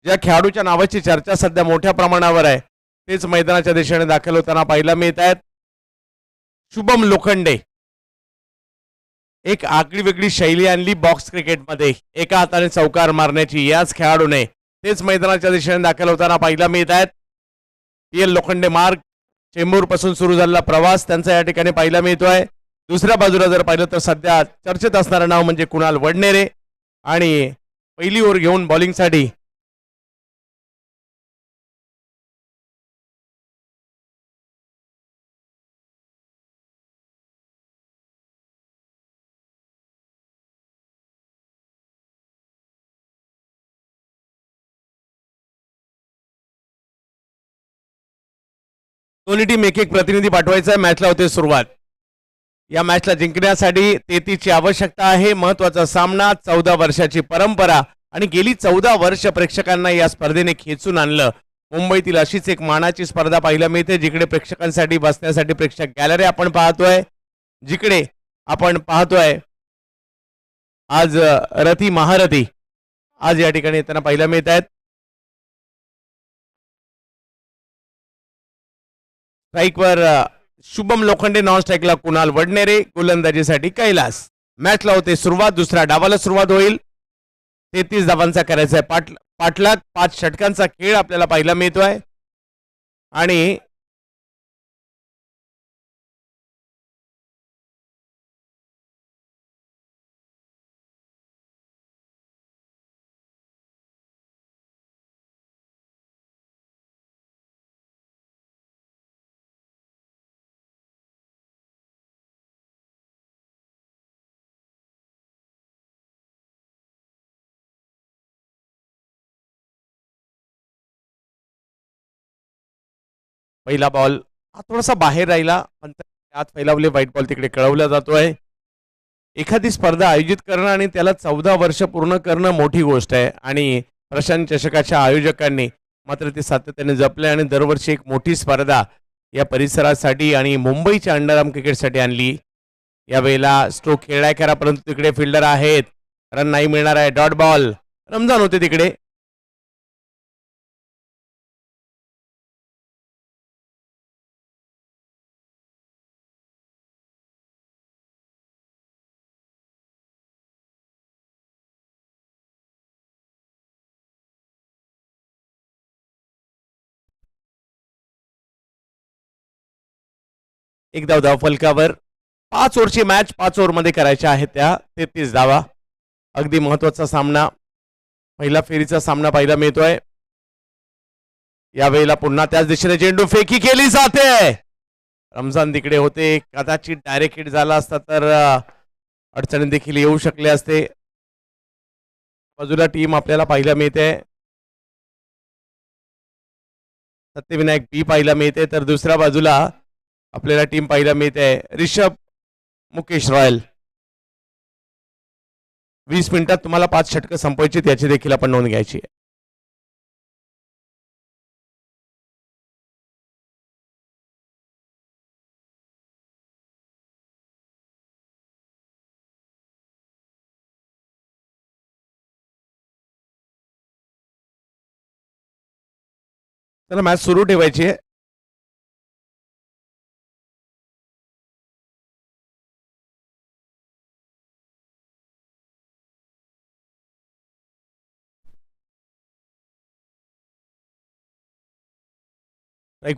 S5: ज्या खेळाडूच्या नावाची चर्चा सध्या मोठ्या प्रमाणावर आहे तेच मैदानाच्या दिशेने दाखल होताना पाहायला मिळत आहेत. शुभम लोखंडे. एक आगळी वेगळी शैली आणली बॉक्स क्रिकेटमध्ये एका हाताने चौकार मारण्याची याच खेळाडूने तेच मैदानाच्या दिशेने दाखल होताना पाहायला मिळत आहेत. PL लोखंडे मार्ग चेंबूर पासून सुरू झालेला प्रवास त्यांचा या ठिकाणी पाहायला मिळतोय. दुसऱ्या बाजूला जर पाहिलं तर सध्या चर्चेत असणारं नाव म्हणजे कुणाल वडनेरे आणि पहिली ओव्हर घेऊन बॉलिंगसाठी दोन्ही टीम एक प्रतिनिधी पाठवायचा आहे. मॅचला होते सुरुवात. या मॅचला जिंकण्यासाठी 33 ची आवश्यकता आहे. महत्वाचा सामना, 14 वर्षाची परंपरा आणि गेली 14 वर्ष प्रेक्षकांना या स्पर्धेने खेचून आणलं. मुंबईतील अशीच एक मानाची स्पर्धा पाहायला मिळते जिकडे प्रेक्षकांसाठी बसण्यासाठी प्रेक्षक गॅलरी आपण पाहतोय, जिकडे आपण पाहतोय आज रथी महारथी आज या ठिकाणी त्यांना पाहायला मिळत आहेत. स्ट्राईकवर शुभम लोखंडे, नॉन स्ट्राईकला कुणाल वडनेरे, गोलंदाजीसाठी कैलास. मॅचला होते सुरुवात. दुसऱ्या डावाला सुरुवात होईल. 33 धावांचा करायचा आहे पाठलाग. 5 षटकांचा खेळ आपल्याला पाहायला मिळतोय आणि पहिला बॉल हा थोडासा बाहेर राहिला, पण आत फैलावले, व्हाईट बॉल तिकडे कळवला जातोय. एखादी स्पर्धा आयोजित करणं आणि त्याला 14 वर्ष पूर्ण करणं मोठी गोष्ट आहे आणि प्रशांत चषकाच्या आयोजकांनी मात्र ते सातत्याने जपले आणि दरवर्षी एक मोठी स्पर्धा या परिसरासाठी आणि मुंबईच्या अंडरआर्म क्रिकेटसाठी आणली. यावेळेला स्ट्रोक खेळलाय करा, परंतु तिकडे फिल्डर आहेत, रन नाही मिळणार आहे. Dot ball. रमजान होते तिकडे. एक धाव फलकावर. 5 ओव्हरची मॅच 5 ओव्हरमध्ये करायच्या आहेत त्या 33 धावा. अगदी महत्वाचा सामना, पहिला फेरीचा सामना पाहायला मिळतोय. यावेळेला पुन्हा त्याच दिशेने चेंडू फेकी केली जाते. रमजान तिकडे होते, कदाचित डायरेक्ट हिट झाला असता तर अडचणी देखील येऊ शकले असते. बाजूला टीम आपल्याला पाहायला मिळते, सत्यविनायक बी पाहायला मिळते, तर दुसऱ्या बाजूला आपल्याला टीम पाहायला मिळते रिषभ मुकेश रॉयल. 20 मिनिटात तुम्हाला 5 षटकं संपवायची, त्याची देखील आपण नोंद घ्यायची आहे. चला मॅच सुरू ठेवायची आहे.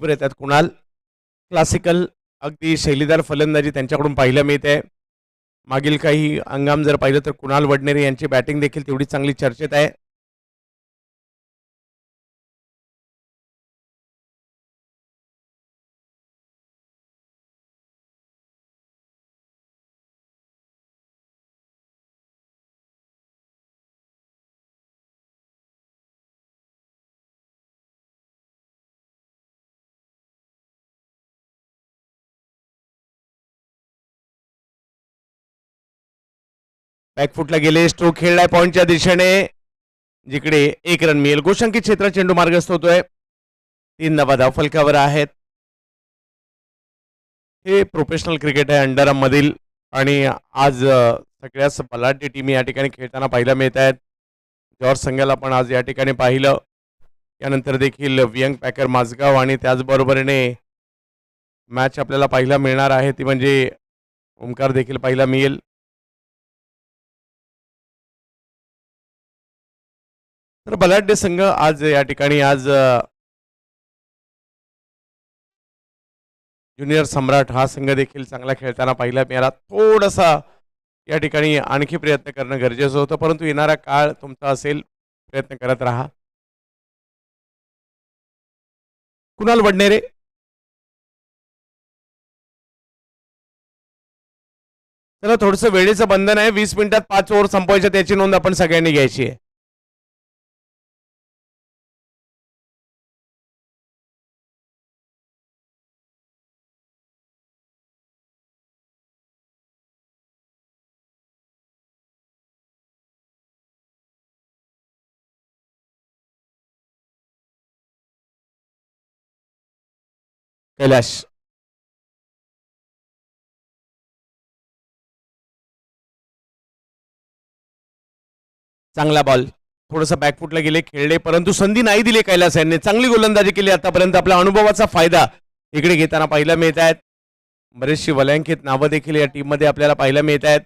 S5: वर येतात कुणाल. क्लासिकल अगदी शैलीदार फलंदाजी त्यांच्याकडून पाहायला मिळते. मागील काही हंगाम जर पाहिलं तर कुणाल वडनेरे यांची बॅटिंग देखील तेवढी चांगली चर्चेत आहे. बॅकफुटला गेले, स्ट्रोक खेळलाय पॉइंटच्या दिशेने, जिकडे 1 रन मिळेल. गोशंकित क्षेत्रात चेंडू मार्गस्थ होतोय. 3 धावा धावफलकावर आहेत. हे प्रोफेशनल क्रिकेट आहे अंडरआर्म मधील आणि आज सगळ्याच बलाढ्य टीम या ठिकाणी खेळताना पाहायला मिळत आहेत. जॉर्ज संघाला पण आज या ठिकाणी पाहिलं. यानंतर देखील वियंग पॅकर माझगाव आणि त्याचबरोबरीने मॅच आपल्याला पाहायला मिळणार आहे ती म्हणजे ओमकार देखील पाहायला मिळेल. तर बलाढ्य संघ आज या ठिकाणी आज ज्युनियर सम्राट हा संघ देखील चांगला खेळताना पाहायला मिळाला. थोडासा या ठिकाणी आणखी प्रयत्न करणं गरजेचं होतं, परंतु येणारा काळ तुमचा असेल, प्रयत्न करत राहा. कुणाल वडनेरे. चला थोडंसं वेळेचं बंधन आहे, 20 मिनिटात 5 ओव्हर संपवायच्या, त्याची नोंद आपण सगळ्यांनी घ्यायची आहे. कैलाश. चांगला बॉल, थोडंसं बॅकफुटला गेले, खेळले, परंतु संधी नाही दिली कैलास यांनी. चांगली गोलंदाजी केली आतापर्यंत. आपल्या अनुभवाचा फायदा इकडे घेताना पाहायला मिळत आहेत. बरेचशी वलयांकित नावं देखील या टीम मध्ये आपल्याला पाहायला मिळत आहेत.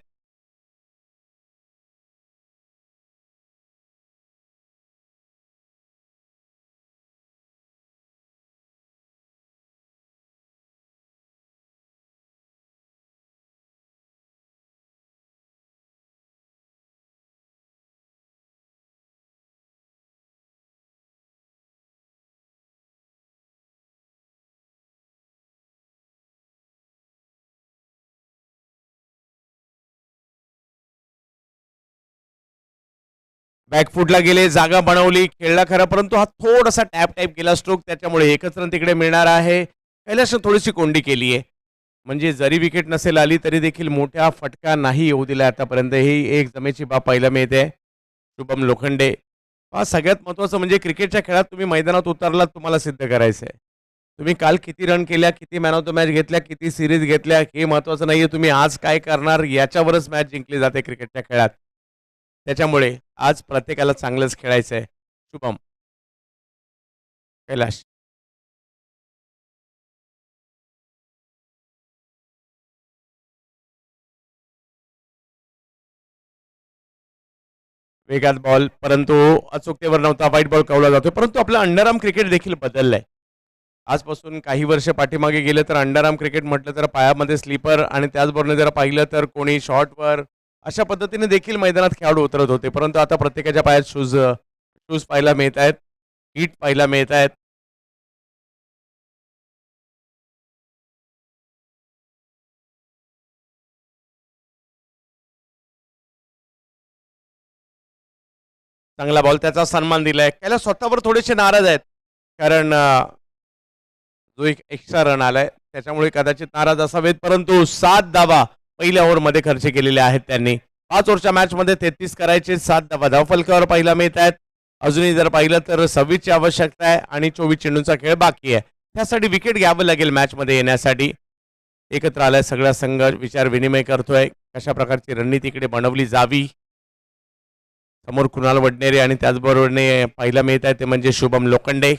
S5: बॅकफुटला गेले, जागा बनवली, खेळला खरं, परंतु हा थोडासा टॅप केला स्ट्रोक, त्याच्यामुळे एकच रन तिकडे मिळणार आहे. कैलासनं थोडीशी कोंडी केली आहे, म्हणजे जरी विकेट नसेल आली तरी देखील मोठ्या फटका नाही येऊ दिला आतापर्यंत. ही एक जमेची बाब पाहायला मिळते. शुभम लोखंडे, हा सगळ्यात महत्त्वाचं म्हणजे क्रिकेटच्या खेळात तुम्ही मैदानात उतरलात, तुम्हाला सिद्ध करायचं आहे. तुम्ही काल किती रन केल्या, किती मॅन ऑफ द मॅच घेतल्या, किती सिरीज घेतल्या, हे महत्त्वाचं नाहीये. तुम्ही आज काय करणार याच्यावरच मॅच जिंकली जाते क्रिकेटच्या खेळात. त्याच्यामुळे आज प्रत्येकाला चांगलंच खेळायचं आहे. शुभम, कैलाश. वेगात बॉल, परंतु अचूकतेवर नव्हता. वाईट बॉल कवला जातोय, परंतु आपलं अंडरआर्म क्रिकेट देखील बदललंय. आजपासून काही वर्ष पाठीमागे गेले तर अंडरआर्म क्रिकेट म्हटलं तर पायामध्ये स्लीपर आणि त्याचबरोबर जर पाहिलं तर कोणी शॉर्टवर अशा पद्धतीने देखील मैदानात खेळाडू उतरत होते. परंतु आता प्रत्येकाच्या पायात शूज शूज पाहायला मिळत आहेत, हिट पाहायला मिळत आहेत. चांगला बॉल, त्याचा सन्मान दिलाय. त्याला स्वतःवर थोडेसे नाराज आहेत, कारण जो एक एक्स्ट्रा रन आलाय त्याच्यामुळे कदाचित नाराज असावेत. परंतु 7 धावा पहिल्या ओव्हरमध्ये खर्च केलेले आहेत त्यांनी. 5 ओव्हरच्या मॅचमध्ये 33 करायचे, 7 धावा धावफलकावर पाहायला मिळत आहेत. अजूनही जर पाहिलं तर 26ची आवश्यकता आहे आणि 24 चेंडूंचा खेळ बाकी आहे. त्यासाठी विकेट घ्यावं लागेल मॅचमध्ये येण्यासाठी. एकत्र आलाय सगळा संघ, विचार विनिमय करतोय कशा प्रकारची रणनीती इकडे बनवली जावी. समोर कुणाल वडनेरे आणि त्याचबरोबरने पाहायला मिळत आहे ते म्हणजे शुभम लोखंडे.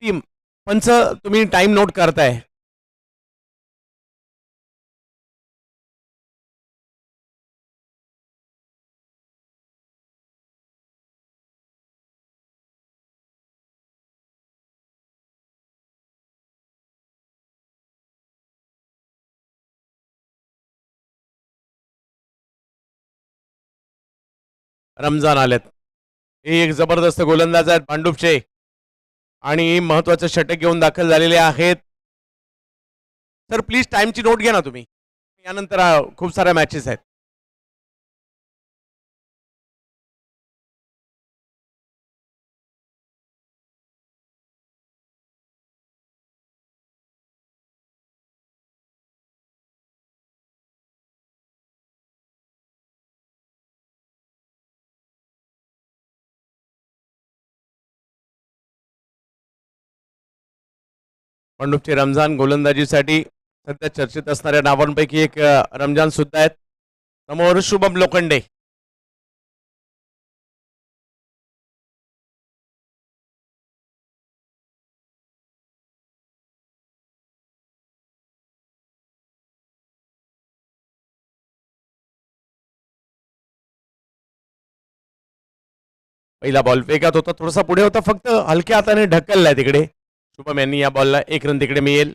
S5: टीम पंच, तुम्ही टाइम नोट करताय. रमजान आलेत, हे एक जबरदस्त गोलंदाज आहेत भांडुपचे आणि महत्वाचं षटक घेऊन दाखल झालेले आहेत. सर प्लीज टाइमची नोट घ्या ना तुम्ही, यानंतर खूप साऱ्या मॅचेस आहेत. भांडुपचे रमजान गोलंदाजीसाठी सध्या चर्चेत असणाऱ्या नावांपैकी एक रमजान सुद्धा आहेत. समोर शुभम लोखंडे. पहिला बॉल वेगात होता, थोडासा पुढे होता, फक्त हलक्या हाताने ढकललाय तिकडे. शुभम यांनी या बॉलला 1 रन तिकडे मिळेल.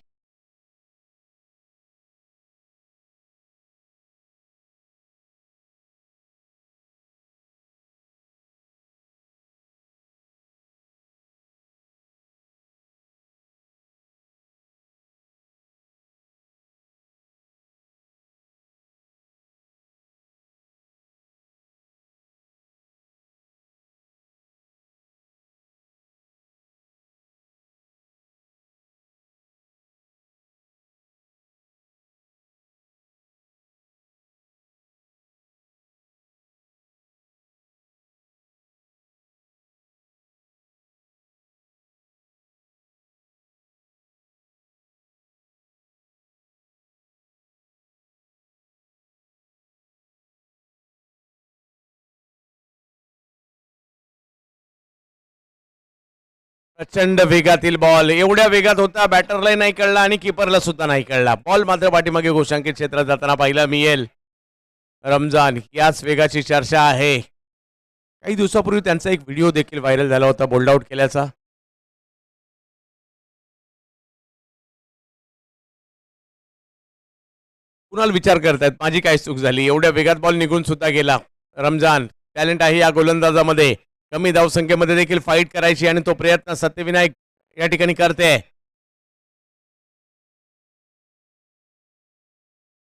S5: प्रचंड वेगातील बॉल, एवढ्या वेगात होता बॅटरलाही नाही कळला आणि किपरला सुद्धा नाही कळला. बॉल मात्र पाठीमागे गोशांकित क्षेत्रात जाताना पाहायला मिळेल. रमजान, याच वेगाची चर्चा आहे. काही दिवसापूर्वी त्यांचा एक व्हिडिओ देखील व्हायरल झाला होता बोल्ड आउट केल्याचा. कुणाल विचार करतायत माझी काय चूक झाली, एवढ्या वेगात बॉल निघून सुद्धा गेला. रमजान टॅलेंट आहे या गोलंदाजामध्ये, कमी धावसंख्येमध्ये देखील फाईट करायची आणि तो प्रयत्न सत्यविनायक या ठिकाणी करते.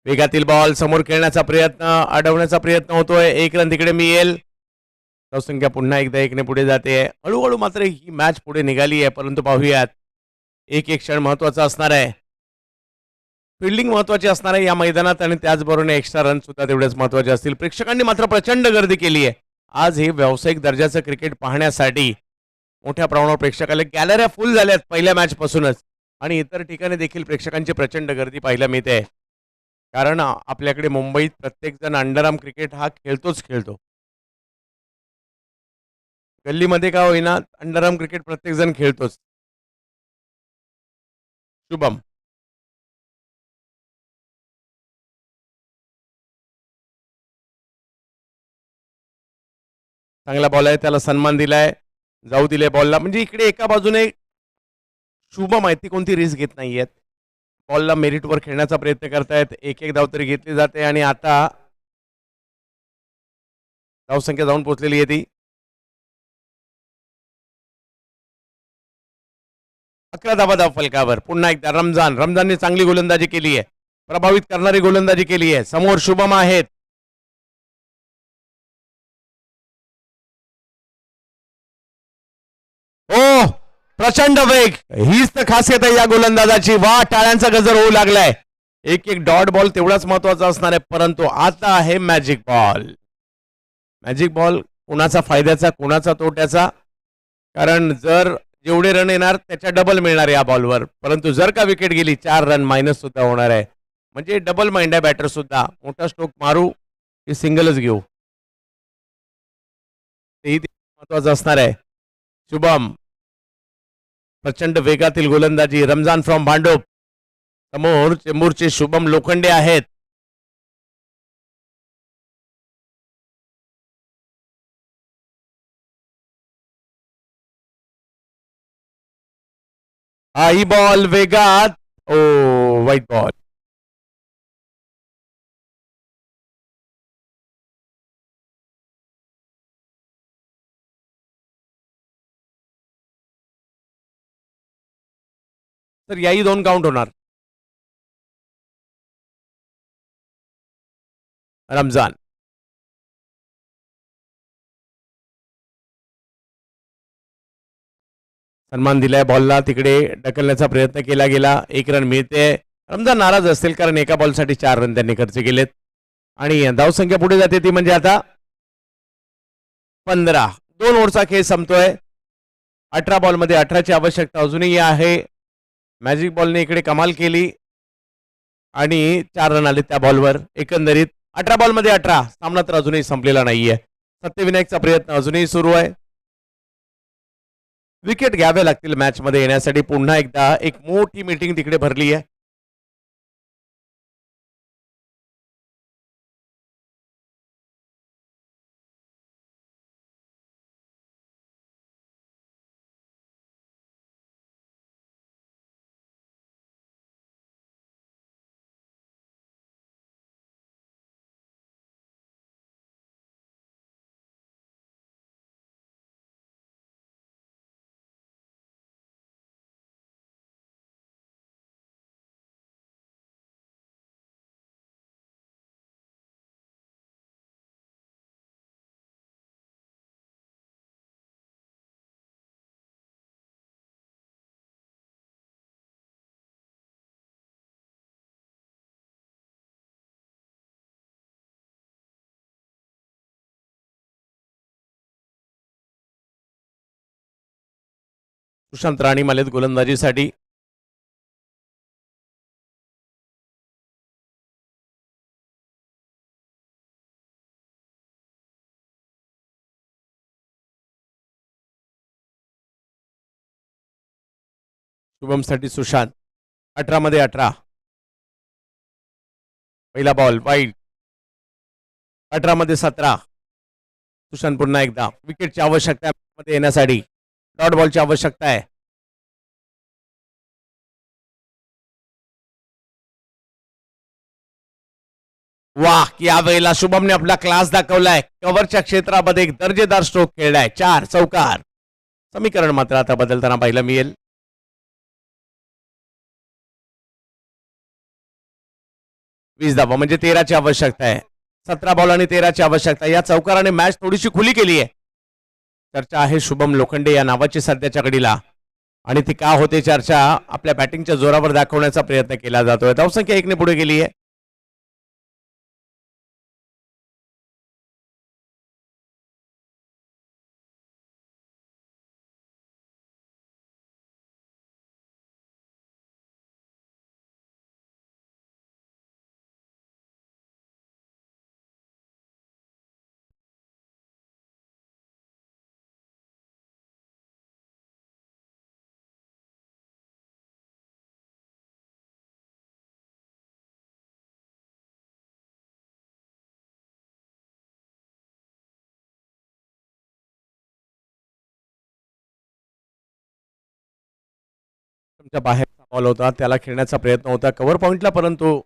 S5: वेगातील बॉल समोर खेळण्याचा प्रयत्न, अडवण्याचा प्रयत्न होतोय. 1 रन तिकडे मिळेल. धावसंख्या पुन्हा एकदा 1ने पुढे जाते. हळूहळू मात्र ही मॅच पुढे निघाली आहे, परंतु पाहूयात एक एक क्षण महत्वाचा असणार आहे. फिल्डिंग महत्वाची असणार आहे या मैदानात आणि त्याचबरोबर एक्स्ट्रा रन सुद्धा तेवढेच महत्वाचे असतील. प्रेक्षकांनी मात्र प्रचंड गर्दी केली आहे आज हे व्यावसायिक दर्जाचं क्रिकेट पाहण्यासाठी. मोठ्या प्रमाणावर प्रेक्षक आले, गॅलऱ्या फुल झाल्यात पहिल्या मॅच पासूनच आणि इतर ठिकाणी देखील प्रेक्षकांची प्रचंड गर्दी पाहायला मिळते. कारण आपल्याकडे मुंबईत प्रत्येक जण अंडरआर्म क्रिकेट हा खेळतोच खेळतो. गल्लीमध्ये का होईना अंडरआर्म क्रिकेट प्रत्येक जण खेळतोच. शुभम चांगला बॉल आहे, त्याला सन्मान दिलाय, जाऊ दिले बॉलला. म्हणजे इकडे एका बाजूने शुभम आहे ती कोणती रिस्क घेत नाहीयेत, बॉलला मेरिटवर खेळण्याचा प्रयत्न करतायत. एक एक धाव तरी घेतली जाते आणि आता धावसंख्या जाऊन पोहोचलेली आहे ती 11 धावा फलकावर. पुन्हा एकदा रमजानने चांगली गोलंदाजी केली आहे, प्रभावित करणारी गोलंदाजी केली आहे. समोर शुभम आहेत. ओ प्रचंड वेग, हीच तर खासियत आहे या गोलंदाजाची. वा टाळ्यांचा गजर होऊ लागलाय. एक एक डॉट बॉल तेवढाच महत्वाचा असणार आहे, परंतु आता आहे मॅजिक बॉल. मॅजिक बॉल कोणाचा फायद्याचा कोणाचा तोट्याचा, कारण जर जेवढे रन येणार त्याच्या डबल मिळणार या बॉलवर, परंतु जर का विकेट गेली 4 रन मायनस सुद्धा होणार आहे. म्हणजे डबल माइंड आहे बॅटर सुद्धा, मोठा स्ट्रोक मारू की सिंगलच घेऊ तेही महत्वाचं असणार आहे. शुभम प्रचंड वेगातील गोलंदाजी, रमजान फ्रॉम भांडूप. समोर चेंबूरचे शुभम लोखंडे आहेत. हा ही बॉल वेगात, ओ वाईट बॉल. तर याही 2 काउंट होणार. रमजान सन्मान दिलाय, बॉलला तिकडे ढकलण्याचा प्रयत्न केला गेला. 1 रन मिळते. रमजान नाराज असतील कारण एका बॉलसाठी 4 रन त्यांनी खर्च केलेत आणि धावसंख्या पुढे जाते ती म्हणजे आता 15. 2 ओव्हरचा खेळ संपतोय. 18 बॉलमध्ये 18ची आवश्यकता अजूनही आहे. मॅजिक बॉलने इकडे कमाल केली आणि 4 रन आले त्या बॉलवर. एकंदरीत 18 बॉलमध्ये 18. सामना तर अजूनही संपलेला नाहीये. सत्यविनायकचा प्रयत्न अजूनही सुरू आहे. विकेट घ्यावे लागतील मॅच मध्ये येण्यासाठी. पुन्हा एकदा एक मोठी मीटिंग तिकडे भरली आहे. सुशांत राणी मालेत गोलंदाजीसाठी. शुभमसाठी सुशांत. 18 मध्ये 18. पहिला बॉल वाईड. 18 मध्ये 17. सुशांत पुन्हा एकदा. विकेटची आवश्यकता मध्ये येण्यासाठी डॉट बॉलची आवश्यकता आहे. वाह, यावेळेला शुभमने आपला क्लास दाखवलाय. कव्हरच्या क्षेत्रामध्ये एक दर्जेदार स्ट्रोक खेळलाय. 4 चौकार. समीकरण मात्र आता बदलताना पाहायला मिळेल. 20 धावा म्हणजे 13ची आवश्यकता आहे. 17 बॉल आणि 13ची आवश्यकता. या चौकाराने मॅच थोडीशी खुली केली आहे. चर्चा आहे शुभम लोखंडे या नावाची सध्याच्या घडीला, आणि ती का होते चर्चा, आपल्या बॅटिंगच्या जोरावर दाखवण्याचा प्रयत्न केला जातोय. धावसंख्या 1 ने पुढे गेली आहे. तुमच्या बाहेर बॉल होता, त्याला खेळण्याचा प्रयत्न होता कव्हर पॉइंटला, परंतु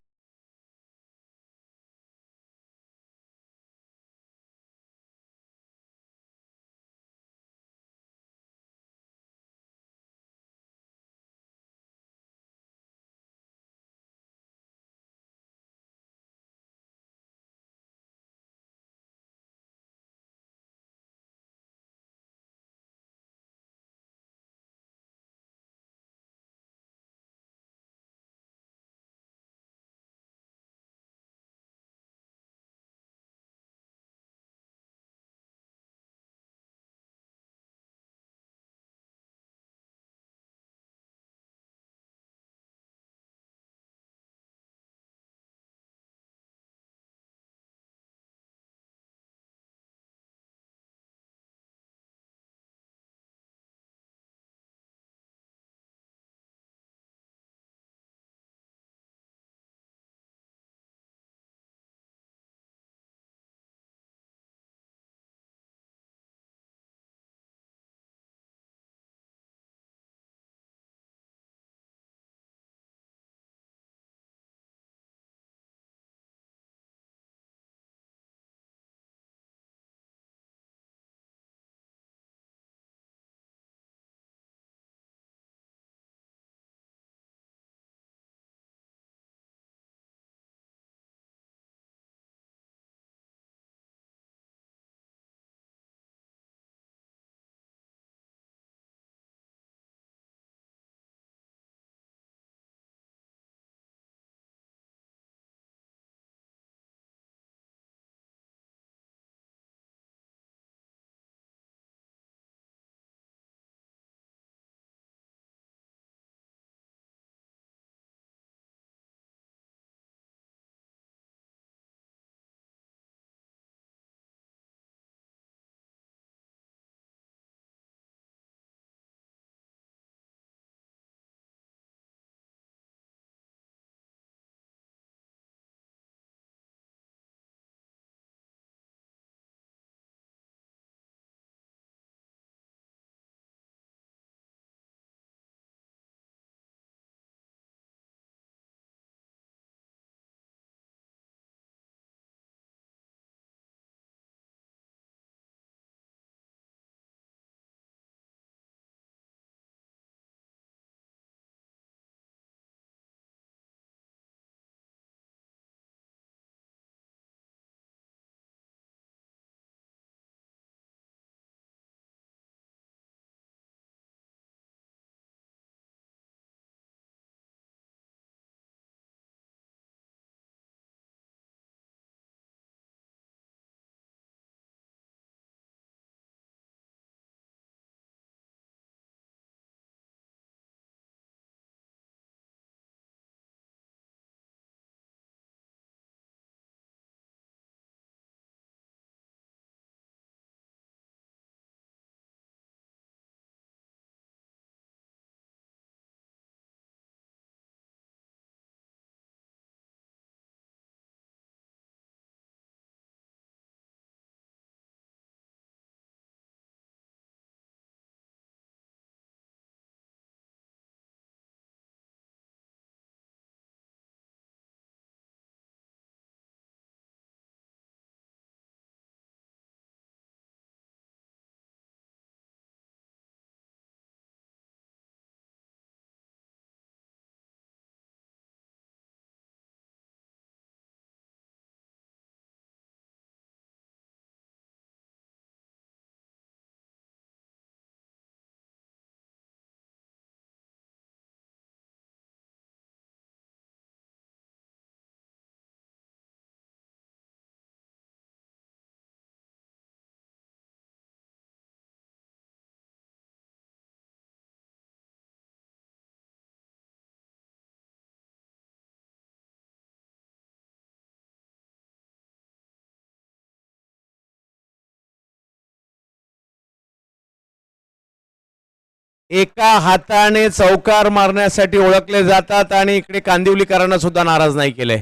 S5: एका हाताने चौकार मारण्यासाठी ओळखले जातात आणि इकडे कांदिवलीकरांना सुद्धा नाराज नाही केले.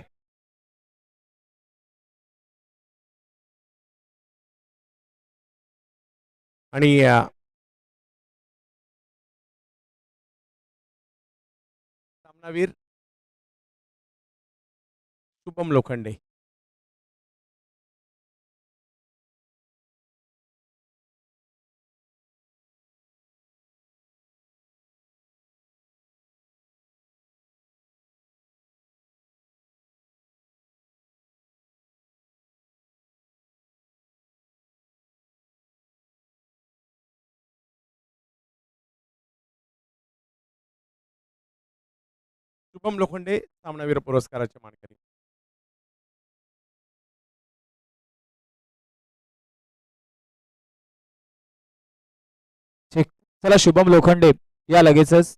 S5: आणि सामनावीर शुभम लोखंडे. शुभम लोखंडे सामनावीर पुरस्काराचे मानकरी.
S1: चला शुभम लोखंडे या लगेचच.